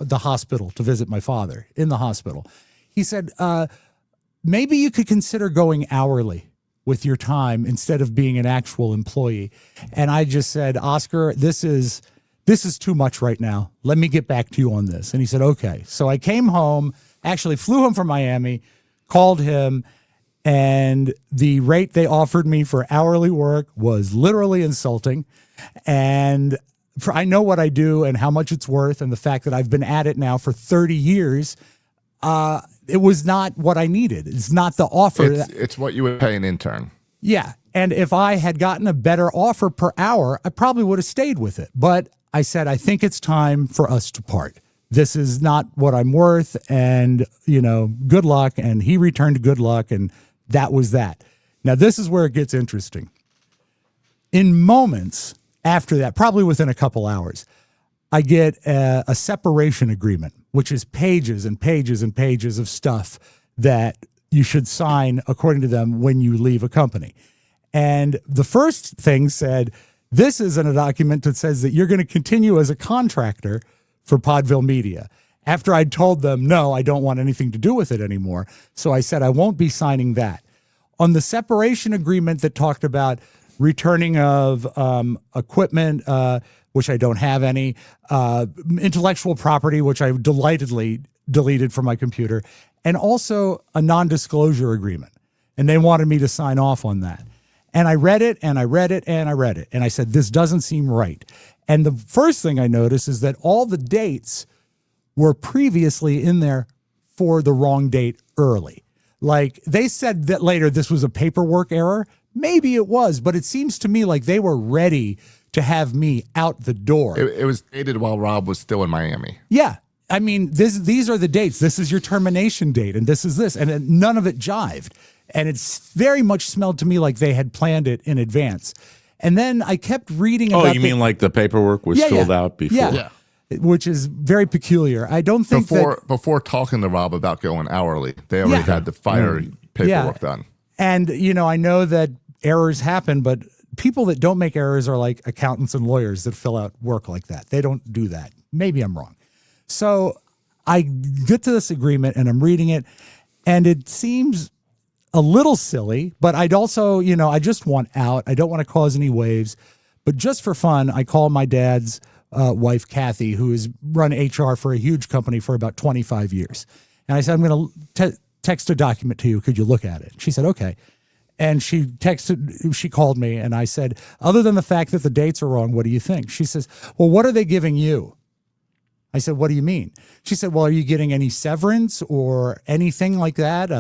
the hospital to visit my father in the hospital. He said, maybe you could consider going hourly with your time instead of being an actual employee. And I just said, Oscar, this is too much right now. Let me get back to you on this. And he said, okay. So I came home, actually flew home from Miami, called him, and the rate they offered me for hourly work was literally insulting. And I know what I do and how much it's worth, and the fact that I've been at it now for 30 years, it was not what I needed. It's not the offer. It's what you would pay an intern. Yeah. And if I had gotten a better offer per hour, I probably would have stayed with it. But I said, I think it's time for us to part. This is not what I'm worth. And, good luck. And he returned good luck. And that was that. Now, this is where it gets interesting. In moments after that, probably within a couple hours, I get a separation agreement, which is pages and pages and pages of stuff that you should sign according to them when you leave a company. And the first thing said, this isn't a document that says that you're going to continue as a contractor for Podville Media. After I'd told them, no, I don't want anything to do with it anymore. So I said, I won't be signing that. On the separation agreement that talked about returning of equipment, which I don't have any, intellectual property, which I delightedly deleted from my computer, and also a non-disclosure agreement. And they wanted me to sign off on that. And I read it, and I read it, and I read it. And I said, this doesn't seem right. And the first thing I noticed is that all the dates were previously in there for the wrong date early. Like, they said that later this was a paperwork error. Maybe it was, but it seems to me like they were ready to have me out the door. It was dated while Robb was still in Miami. Yeah. I mean, these are the dates. This is your termination date, and this is this. And none of it jived. And it's very much smelled to me like they had planned it in advance. And then I kept reading about mean like the paperwork was filled out before? Yeah. Which is very peculiar. I don't think before talking to Robb about going hourly, they already had the fire paperwork done. And, I know that errors happen, but people that don't make errors are like accountants and lawyers that fill out work like that. They don't do that. Maybe I'm wrong. So I get to this agreement and I'm reading it, and it seems a little silly, but I'd also, I just want out. I don't want to cause any waves. But just for fun, I call my dad's wife, Kathy, who has run HR for a huge company for about 25 years. And I said, I'm going to text a document to you. Could you look at it? She said, okay. And she called me, and I said, other than the fact that the dates are wrong, what do you think? She says, well, what are they giving you? I said, what do you mean? She said, well, are you getting any severance or anything like that?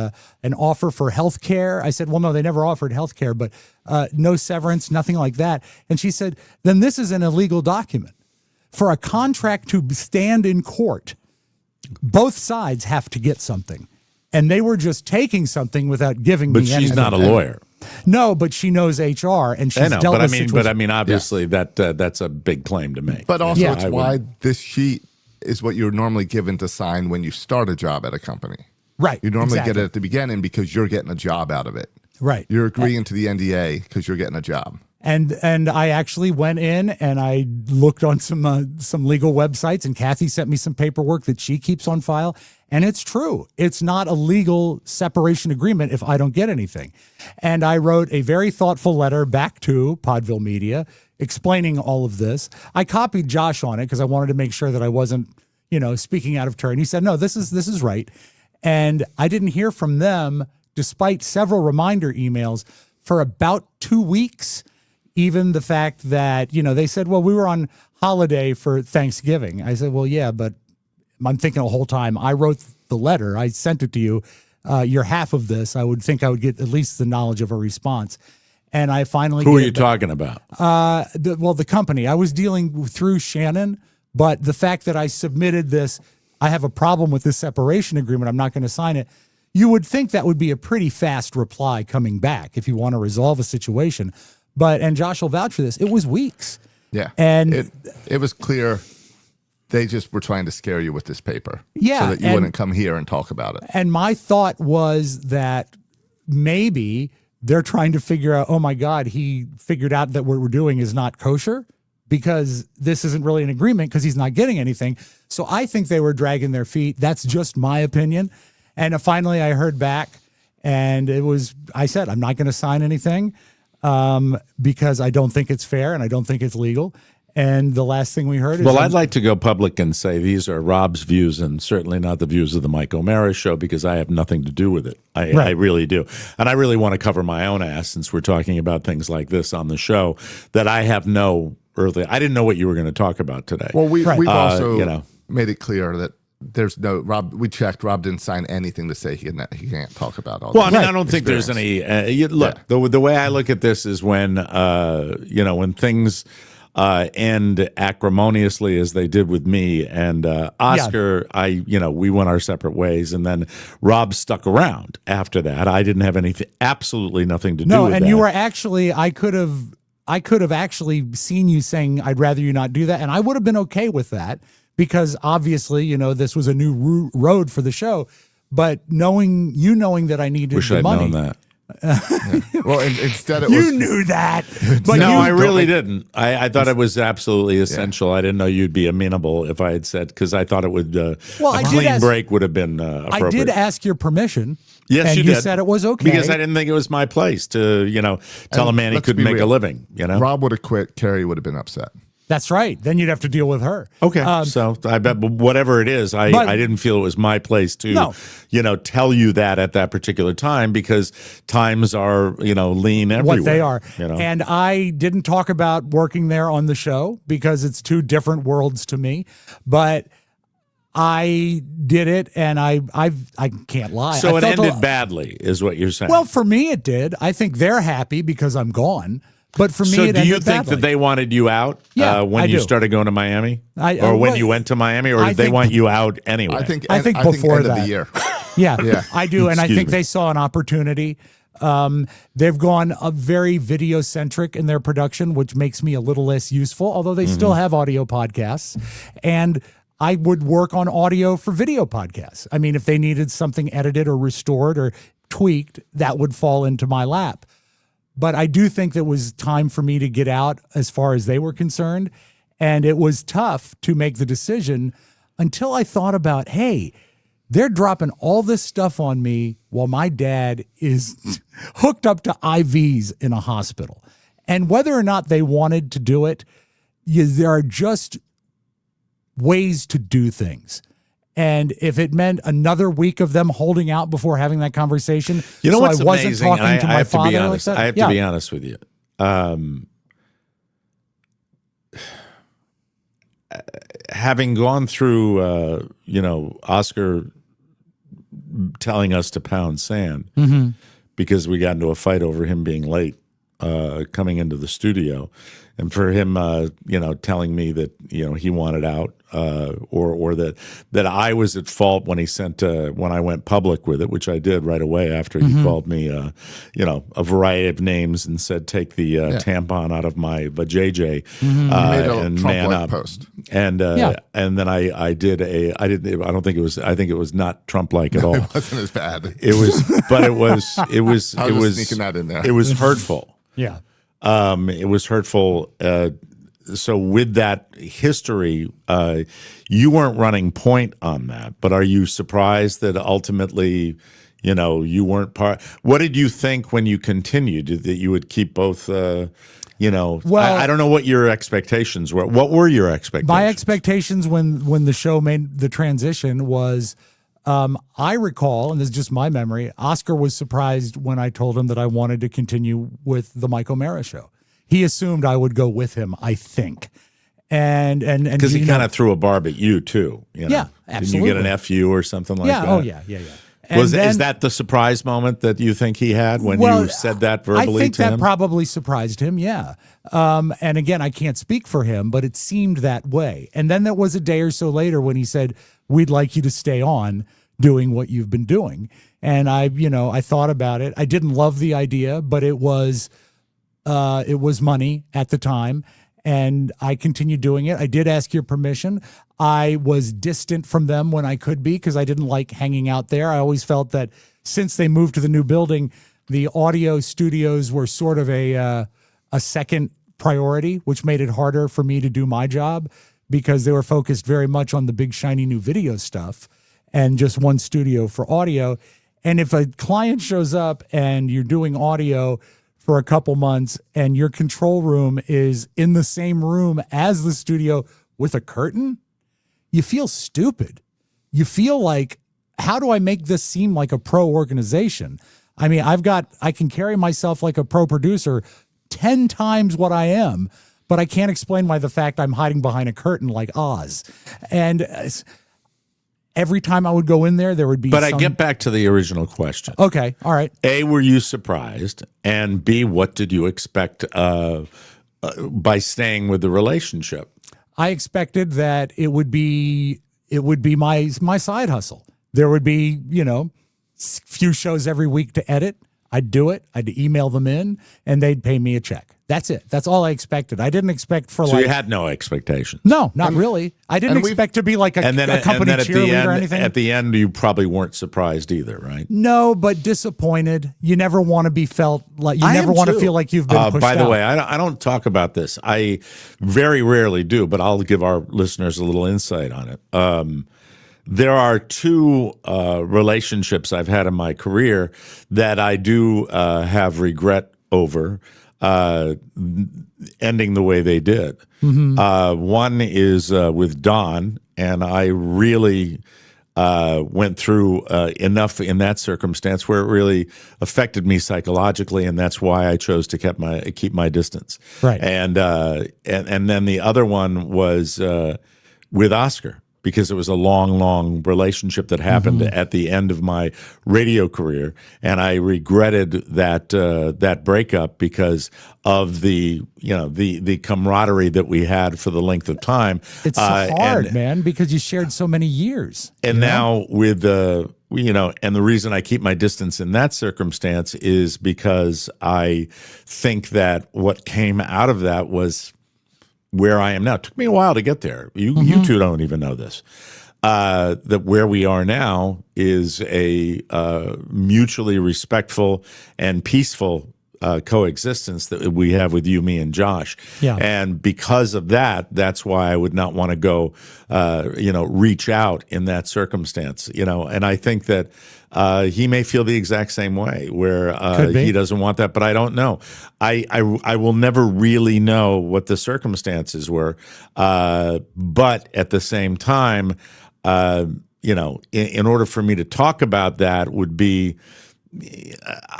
An offer for health care? I said, well, no, they never offered health care, but no severance, nothing like that. And she said, then this is an illegal document. For a contract to stand in court, both sides have to get something. And they were just taking something without giving me anything. But she's not a lawyer. No, but she knows HR, and she's dealt with situations. But I mean, obviously that's a big claim to make. But also, it's why this sheet is what you're normally given to sign when you start a job at a company. Right. You normally get it at the beginning because you're getting a job out of it. Right. You're agreeing to the NDA because you're getting a job. And I actually went in and I looked on some legal websites, and Kathy sent me some paperwork that she keeps on file. And it's true. It's not a legal separation agreement if I don't get anything. And I wrote a very thoughtful letter back to Podville Media explaining all of this. I copied Josh on it because I wanted to make sure that I wasn't, speaking out of turn. He said, no, this is right. And I didn't hear from them, despite several reminder emails, for about 2 weeks. Even the fact that, they said, well, we were on holiday for Thanksgiving. I said, well, yeah, but I'm thinking the whole time. I wrote the letter. I sent it to you. You're half of this. I would think I would get at least the knowledge of a response. And I finally Who are you talking about? The company. I was dealing through Shannon, but the fact that I submitted this, I have a problem with this separation agreement, I'm not going to sign it. You would think that would be a pretty fast reply coming back if you want to resolve a situation. And Josh will vouch for this, it was weeks. Yeah. And it was clear they just were trying to scare you with this paper. Yeah. So that you wouldn't come here and talk about it. And my thought was that maybe they're trying to figure out, oh my God, he figured out that what we're doing is not kosher because this isn't really an agreement because he's not getting anything. So I think they were dragging their feet. That's just my opinion. And finally I heard back, and I said, I'm not going to sign anything. Because I don't think it's fair and I don't think it's legal. And the last thing we heard is... Well, I'd like to go public and say these are Robb's views and certainly not the views of the Mike O'Mara Show because I have nothing to do with it. I really do. And I really want to cover my own ass since we're talking about things like this on the show that I have no earthly... I didn't know what you were going to talk about today. Well, we've also made it clear that there's no Robb. We checked. Robb didn't sign anything to say he can't talk about all. Well, I mean, I don't think there's any. The way I look at this is when when things end acrimoniously as they did with me and Oscar. We went our separate ways, and then Robb stuck around after that. I didn't have absolutely nothing to do with that. No, and you were actually. I could have actually seen you saying, "I'd rather you not do that," and I would have been okay with that. Because obviously, this was a new road for the show. But knowing that I needed the money. Known that. Well, instead it You was knew that. But no, you I really didn't. I thought it was absolutely essential. I didn't know you'd be amenable if I had said, because I thought it would, I a did clean ask- break would have been appropriate. I did ask your permission. Yes, and you you did. said it was okay. Because I didn't think it was my place to, tell a And man he let's couldn't be make a real. living, Rob would have quit. Carrie would have been upset. That's right. Then you'd have to deal with her. Okay, so I bet whatever it is, I didn't feel it was my place to, tell you that at that particular time, because times are, lean everywhere. What they are. You know? And I didn't talk about working there on the show because it's two different worlds to me. But I did it, and I can't lie. So I it felt ended badly, is what you're saying. Well, for me, it did. I think they're happy because I'm gone. But for me, so it do you ended think badly. that they wanted you out Yeah, when I you do. started going to Miami? I- or when well, you went to Miami? Or I did they think- want you out anyway? I think before end that. of the year. Yeah, I do. And I Excuse think me. they saw an opportunity. They've gone very video centric in their production, which makes me a little less useful, although they still have audio podcasts. And I would work on audio for video podcasts. I mean, if they needed something edited or restored or tweaked, that would fall into my lap. But I do think that it was time for me to get out as far as they were concerned. And it was tough to make the decision until I thought about, hey, they're dropping all this stuff on me while my dad is hooked up to IVs in a hospital. And whether or not they wanted to do it, there are just ways to do things. And if it meant another week of them holding out before having that conversation, You know so what's I wasn't amazing? talking And to I my have to father be like honest. that. I have Yeah. to be honest with you. Having gone through, Oscar telling us to pound sand Mm-hmm. because we got into a fight over him being late coming into the studio, and for him, telling me that he wanted out, or that I was at fault when he sent when I went public with it, which I did right away after he called me, a variety of names and said take the tampon out of my vajayjay made a and Trump man like up. post. And and then I think it was not Trump like at all. It wasn't as bad. It was, but it was I was just sneaking that in there. It was hurtful. Yeah. It was hurtful. So with that history, you weren't running point on that, but are you surprised that ultimately, you weren't part? What did you think when you continued that you would keep both? Well, I don't know what your expectations were. What were your expectations? My expectations when the show made the transition was, I recall, and this is just my memory, Oscar was surprised when I told him that I wanted to continue with the Mike O'Mara show. He assumed I would go with him, I think. And because he kind of threw a barb at you too. Yeah, absolutely. Didn't you get an FU or something like that? Oh, yeah. And Is then- that the surprise moment that you think he had when Well, you said that verbally I think to that him? probably surprised him, yeah. And again, I can't speak for him, but it seemed that way. And then there was a day or so later when he said, we'd like you to stay on doing what you've been doing. And I thought about it. I didn't love the idea, but it was money at the time. And I continued doing it. I did ask your permission. I was distant from them when I could be because I didn't like hanging out there. I always felt that since they moved to the new building, the audio studios were sort of a second priority, which made it harder for me to do my job because they were focused very much on the big shiny new video stuff and just one studio for audio. And if a client shows up and you're doing audio for a couple months and your control room is in the same room as the studio with a curtain, you feel stupid. You feel like, how do I make this seem like a pro organization? I mean, I can carry myself like a pro producer 10 times what I am, but I can't explain why the fact I'm hiding behind a curtain like Oz. And every time I would go in there, there would be But I get back to the original question. Okay, all right. A, were you surprised? And B, what did you expect by staying with the relationship? I expected that it would be my side hustle. There would be, few shows every week to edit. I'd do it. I'd email them in and they'd pay me a check. That's it. That's all I expected. I didn't expect for So you had no expectations. No, not really. I didn't expect to be like a company cheerleader or anything. At the end, you probably weren't surprised either, right? No, but disappointed. You never want to be felt like you never want to feel like you've been pushed By the out. way, I don't talk about this. I very rarely do, but I'll give our listeners a little insight on it. There are two relationships I've had in my career that I do have regret over ending the way they did. One is with Don, and I really went through enough in that circumstance where it really affected me psychologically, and that's why I chose to keep my distance. Right. And then the other one was with Oscar, because it was a long relationship that happened at the end of my radio career, and I regretted that breakup because of the camaraderie that we had for the length of time. It's hard, man, because you shared so many years. And now with and the reason I keep my distance in that circumstance is because I think that what came out of that was where I am now. It took me a while to get there. You two don't even know this. That where we are now is a mutually respectful and peaceful coexistence that we have with you, me, and Josh. Yeah. And because of that, that's why I would not want to go, reach out in that circumstance. And I think that he may feel the exact same way, where he doesn't want that, but I don't know. I will never really know what the circumstances were, but at the same time, in order for me to talk about that would be.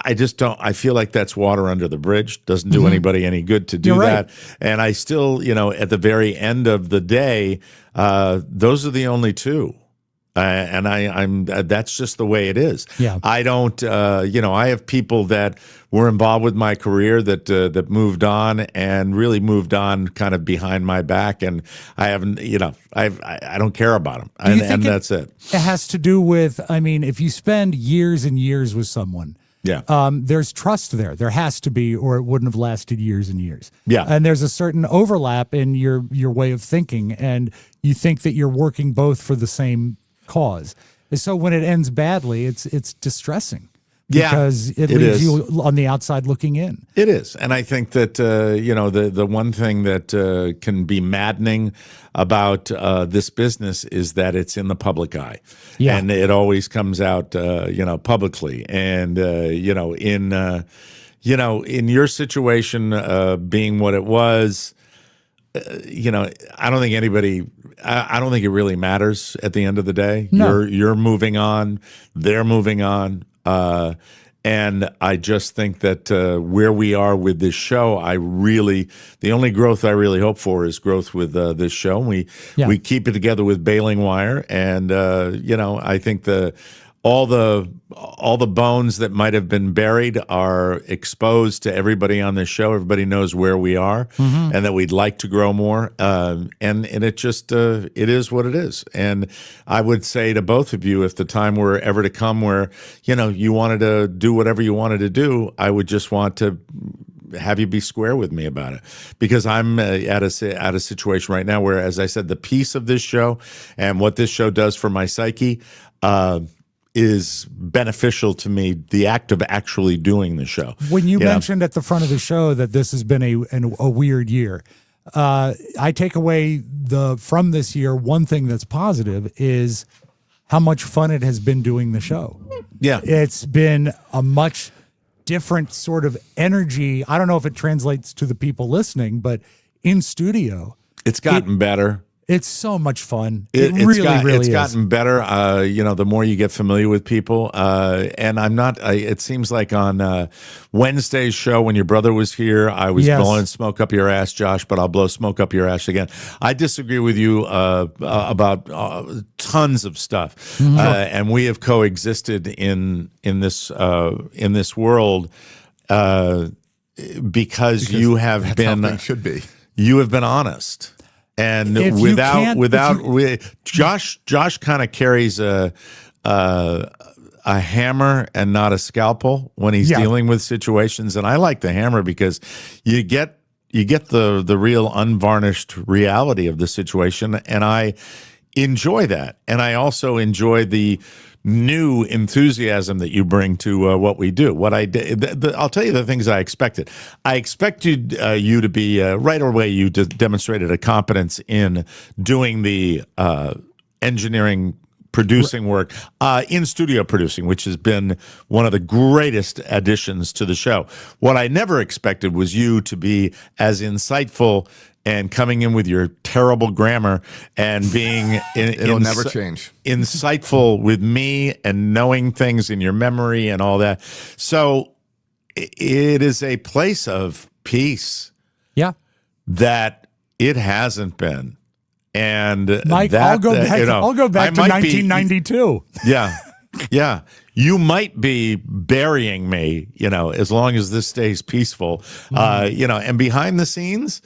I just don't. I feel like that's water under the bridge. Doesn't do anybody any good to do that. And I still, at the very end of the day, those are the only two. And I'm that's just the way it is. Yeah. I don't, I have people that were involved with my career that moved on and really moved on kind of behind my back, and I haven't, I don't care about them, and that's it. It has to do with, if you spend years and years with someone, there's trust there. There has to be, or it wouldn't have lasted years and years. Yeah. And there's a certain overlap in your way of thinking, and you think that you're working both for the same cause. So when it ends badly, it's distressing. Because it leaves you on the outside looking in. It is. And I think that, the one thing that can be maddening about this business is that it's in the public eye. Yeah. And it always comes out, publicly. And, in your situation being what it was, I don't think anybody. I don't think it really matters at the end of the day. No. You're moving on. They're moving on. And I just think that where we are with this show, the only growth I really hope for is growth with this show. We keep it together with baling wire, and I think all the bones that might have been buried are exposed to everybody on this show. Everybody knows where we are, and that we'd like to grow more. And it just it is what it is. And I would say to both of you, if the time were ever to come where you wanted to do whatever you wanted to do, I would just want to have you be square with me about it, because I'm at a situation right now where, as I said, the piece of this show and what this show does for my psyche is beneficial to me, the act of actually doing the show. When you mentioned at the front of the show that this has been a weird year, I take away from this year, one thing that's positive is how much fun it has been doing the show. Yeah. It's been a much different sort of energy. I don't know if it translates to the people listening, but in studio, it's gotten better. It's so much fun. It's gotten better. The more you get familiar with people, and I'm not. It seems like on Wednesday's show when your brother was here, I was blowing smoke up your ass, Josh. But I'll blow smoke up your ass again. I disagree with you about tons of stuff, and we have coexisted in this world because you have been. How things should be. You have been honest. And Josh kind of carries a hammer and not a scalpel when he's dealing with situations. And I like the hammer because you get the real unvarnished reality of the situation, and I enjoy that. And I also enjoy the new enthusiasm that you bring to what we do. What I did, I'll tell you the things I expected. I expected you to be right away. You demonstrated a competence in doing the engineering, producing work, in studio producing, which has been one of the greatest additions to the show. What I never expected was you to be as insightful and coming in with your terrible grammar and being It'll never change. Insightful with me and knowing things in your memory and all that. So it is a place of peace. Yeah. That it hasn't been. And Mike, that, I'll go back. I'll go back to 1992. Yeah. You might be burying me, as long as this stays peaceful. And behind the scenes,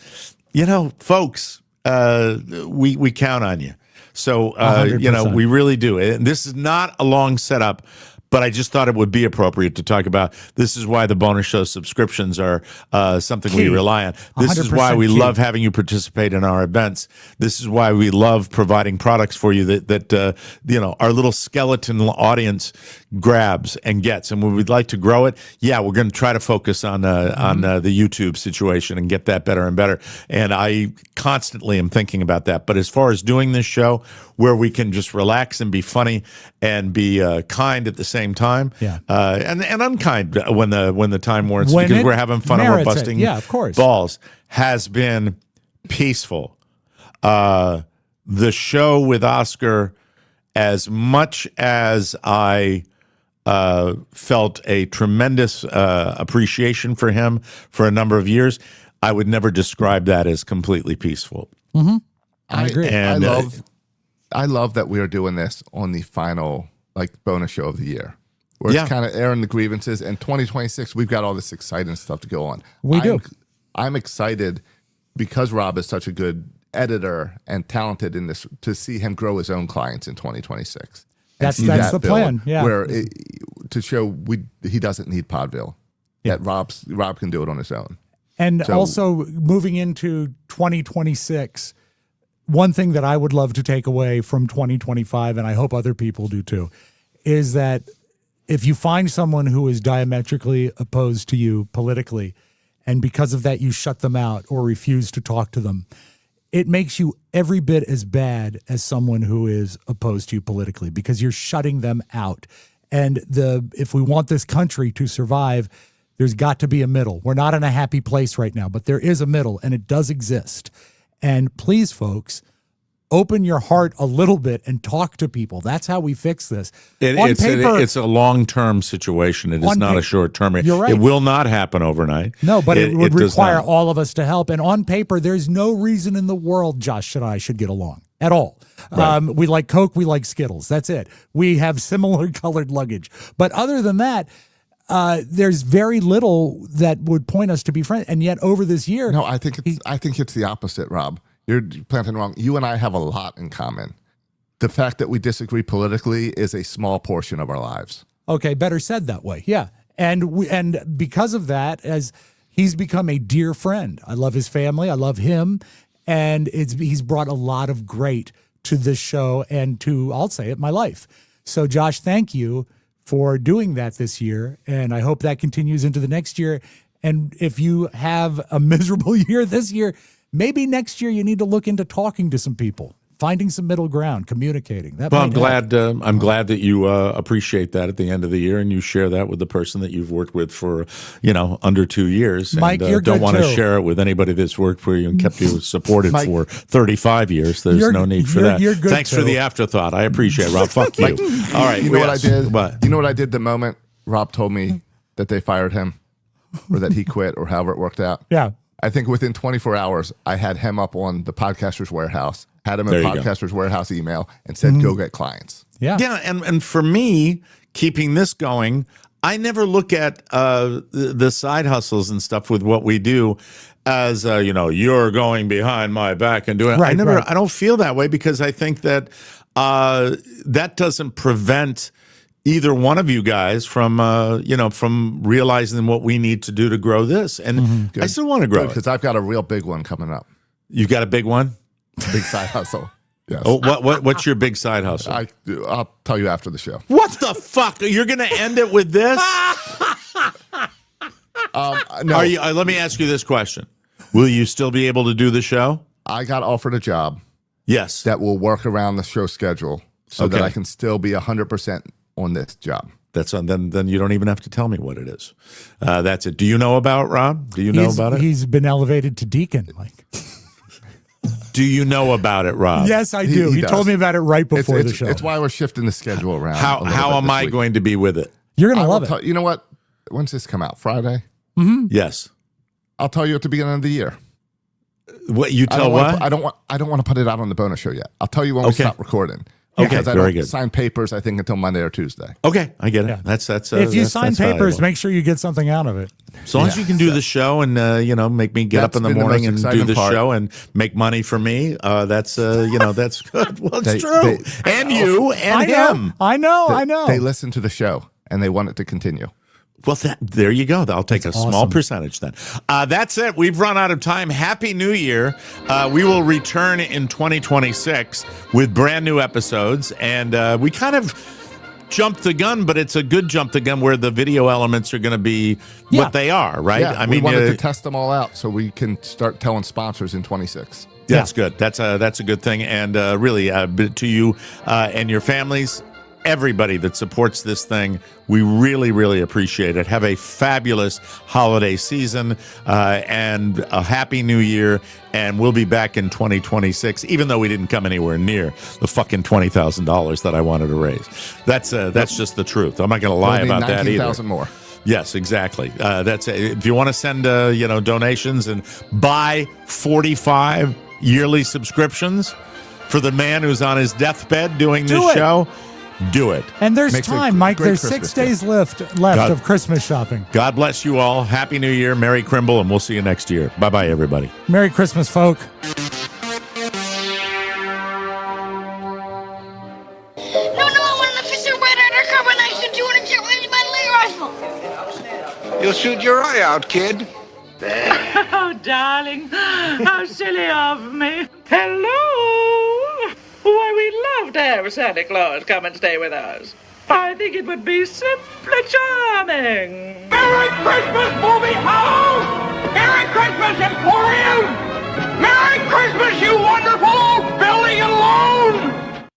folks, we count on you. So, 100%. we really do. And this is not a long setup, but I just thought it would be appropriate to talk about. This is why the bonus show subscriptions are something we rely on. This is why we love having you participate in our events. This is why we love providing products for you that our little skeleton audience grabs and gets. And when we'd like to grow it, we're going to try to focus on the YouTube situation and get that better and better. And I constantly am thinking about that. But as far as doing this show where we can just relax and be funny and be kind at the same time, and unkind when the time warrants, because we're having fun and we're busting of course. balls, has been peaceful. The show with Oscar, as much as I felt a tremendous appreciation for him for a number of years, I would never describe that as completely peaceful. Mm-hmm. I agree. And I love that we are doing this on the final bonus show of the year, where it's kind of airing the grievances. And 2026, we've got all this exciting stuff to go on. I'm excited because Robb is such a good editor and talented in this, to see him grow his own clients in 2026. That's the plan. Yeah, where to show he doesn't need Podville. That Robb can do it on his own. And also moving into 2026, one thing that I would love to take away from 2025, and I hope other people do too, is that if you find someone who is diametrically opposed to you politically, and because of that you shut them out or refuse to talk to them, it makes you every bit as bad as someone who is opposed to you politically, because you're shutting them out. And if we want this country to survive, there's got to be a middle. We're not in a happy place right now, but there is a middle, and it does exist. And please, folks, open your heart a little bit and talk to people. That's how we fix this. It's a long-term situation. It is not a short-term. You're right. It will not happen overnight. No, but it would require all of us to help. And on paper, there's no reason in the world Josh and I should get along at all. Right. We like Coke. We like Skittles. That's it. We have similar colored luggage. But other than that, there's very little that would point us to be friends. And yet over this year... No, I think it's the opposite, Robb. You're planting wrong. You and I have a lot in common. The fact that we disagree politically is a small portion of our lives. Okay, better said that way. Yeah. And because of that, as he's become a dear friend. I love his family. I love him. And he's brought a lot of great to this show and to, I'll say it, my life. So Josh, thank you for doing that this year. And I hope that continues into the next year. And if you have a miserable year this year, maybe next year you need to look into talking to some people, finding some middle ground, communicating. I'm glad that you appreciate that at the end of the year, and you share that with the person that you've worked with for under 2 years. Mike, and, you're don't good want to too. share it with anybody that's worked for you and kept you supported Mike, for 35 years. There's no need for that. You're good Thanks too. for the afterthought. I appreciate it, Robb. Fuck you. All right. You know what I did? What? You know what I did the moment Robb told me that they fired him, or that he quit, or however it worked out? Yeah. I think within 24 hours, I had him up on the Podcaster's Warehouse, had him in There you go. Podcaster's Warehouse email, and said, go get clients. Yeah. Yeah, and for me, keeping this going, I never look at the side hustles and stuff with what we do as you're going behind my back and doing. Right, I don't feel that way, because I think that that doesn't prevent either one of you guys from from realizing what we need to do to grow this. And I still want to grow it. Because I've got a real big one coming up. You've got a big one? Big side hustle. Yes. Oh, what's your big side hustle? I'll tell you after the show. What the fuck? You're going to end it with this? No, Let me ask you this question. Will you still be able to do the show? I got offered a job Yes. that will work around the show schedule so that Okay. I can still be 100% on this job. That's on. Then you don't even have to tell me what it is. That's it. Do you know about Rob? Do you know about it? He's been elevated to deacon. Like, Do you know about it, Rob? yes, I do. he He does. told me about it right before It's the show. It's why we're shifting the schedule around. How am I going to be with it? You're gonna love it. You know what? When's this come out? Friday? Yes. I'll tell you at the beginning of the year. What you I tell don't what? wanna I don't want to put it out on the bonus show yet. I'll tell you when we Okay. stop recording. Okay, Because I very don't good. sign papers, I think, until Monday or Tuesday. Okay, I get it. Yeah. That's if you sign that's papers, valuable. make sure you get something out of it. As long as you can do the show and make me get up That's in the been the morning most and do exciting the part. show and make money for me, that's that's good. Well, it's They- true. they- And you and him. I know. They listen to the show and they want it to continue. Well, there you go. I'll take a small awesome. percentage then. That's it. We've run out of time. Happy New Year. We will return in 2026 with brand new episodes. And we kind of jumped the gun, but it's a good jump the gun where the video elements are going to be Yeah. what they are, right? Yeah, we wanted to test them all out so we can start telling sponsors in 26. That's good. That's a good thing. And really, to you and your families, everybody that supports this thing, we really, really appreciate it. Have a fabulous holiday season and a happy new year. And we'll be back in 2026, even though we didn't come anywhere near the fucking $20,000 that I wanted to raise. That's just the truth. I'm not going to lie We'll need about that either. 19,000 more. Yes, exactly. That's if you want to send donations and buy 45 yearly subscriptions for the man who's on his deathbed doing Do this it. show, do it. And there's Makes a time, Mike. great There's Christmas 6 days left God. of Christmas shopping. God bless you all. Happy New Year, Merry Crimble, and we'll see you next year. Bye bye, everybody. Merry Christmas, folk. No, I want an official red undercover 19 200 jet with my rifle. You'll shoot your eye out, kid. Oh, darling, how silly of me. Hello. Why, we'd love to have Santa Claus come and stay with us. I think it would be simply charming. Merry Christmas, movie house! Merry Christmas, Emporium! Merry Christmas, you wonderful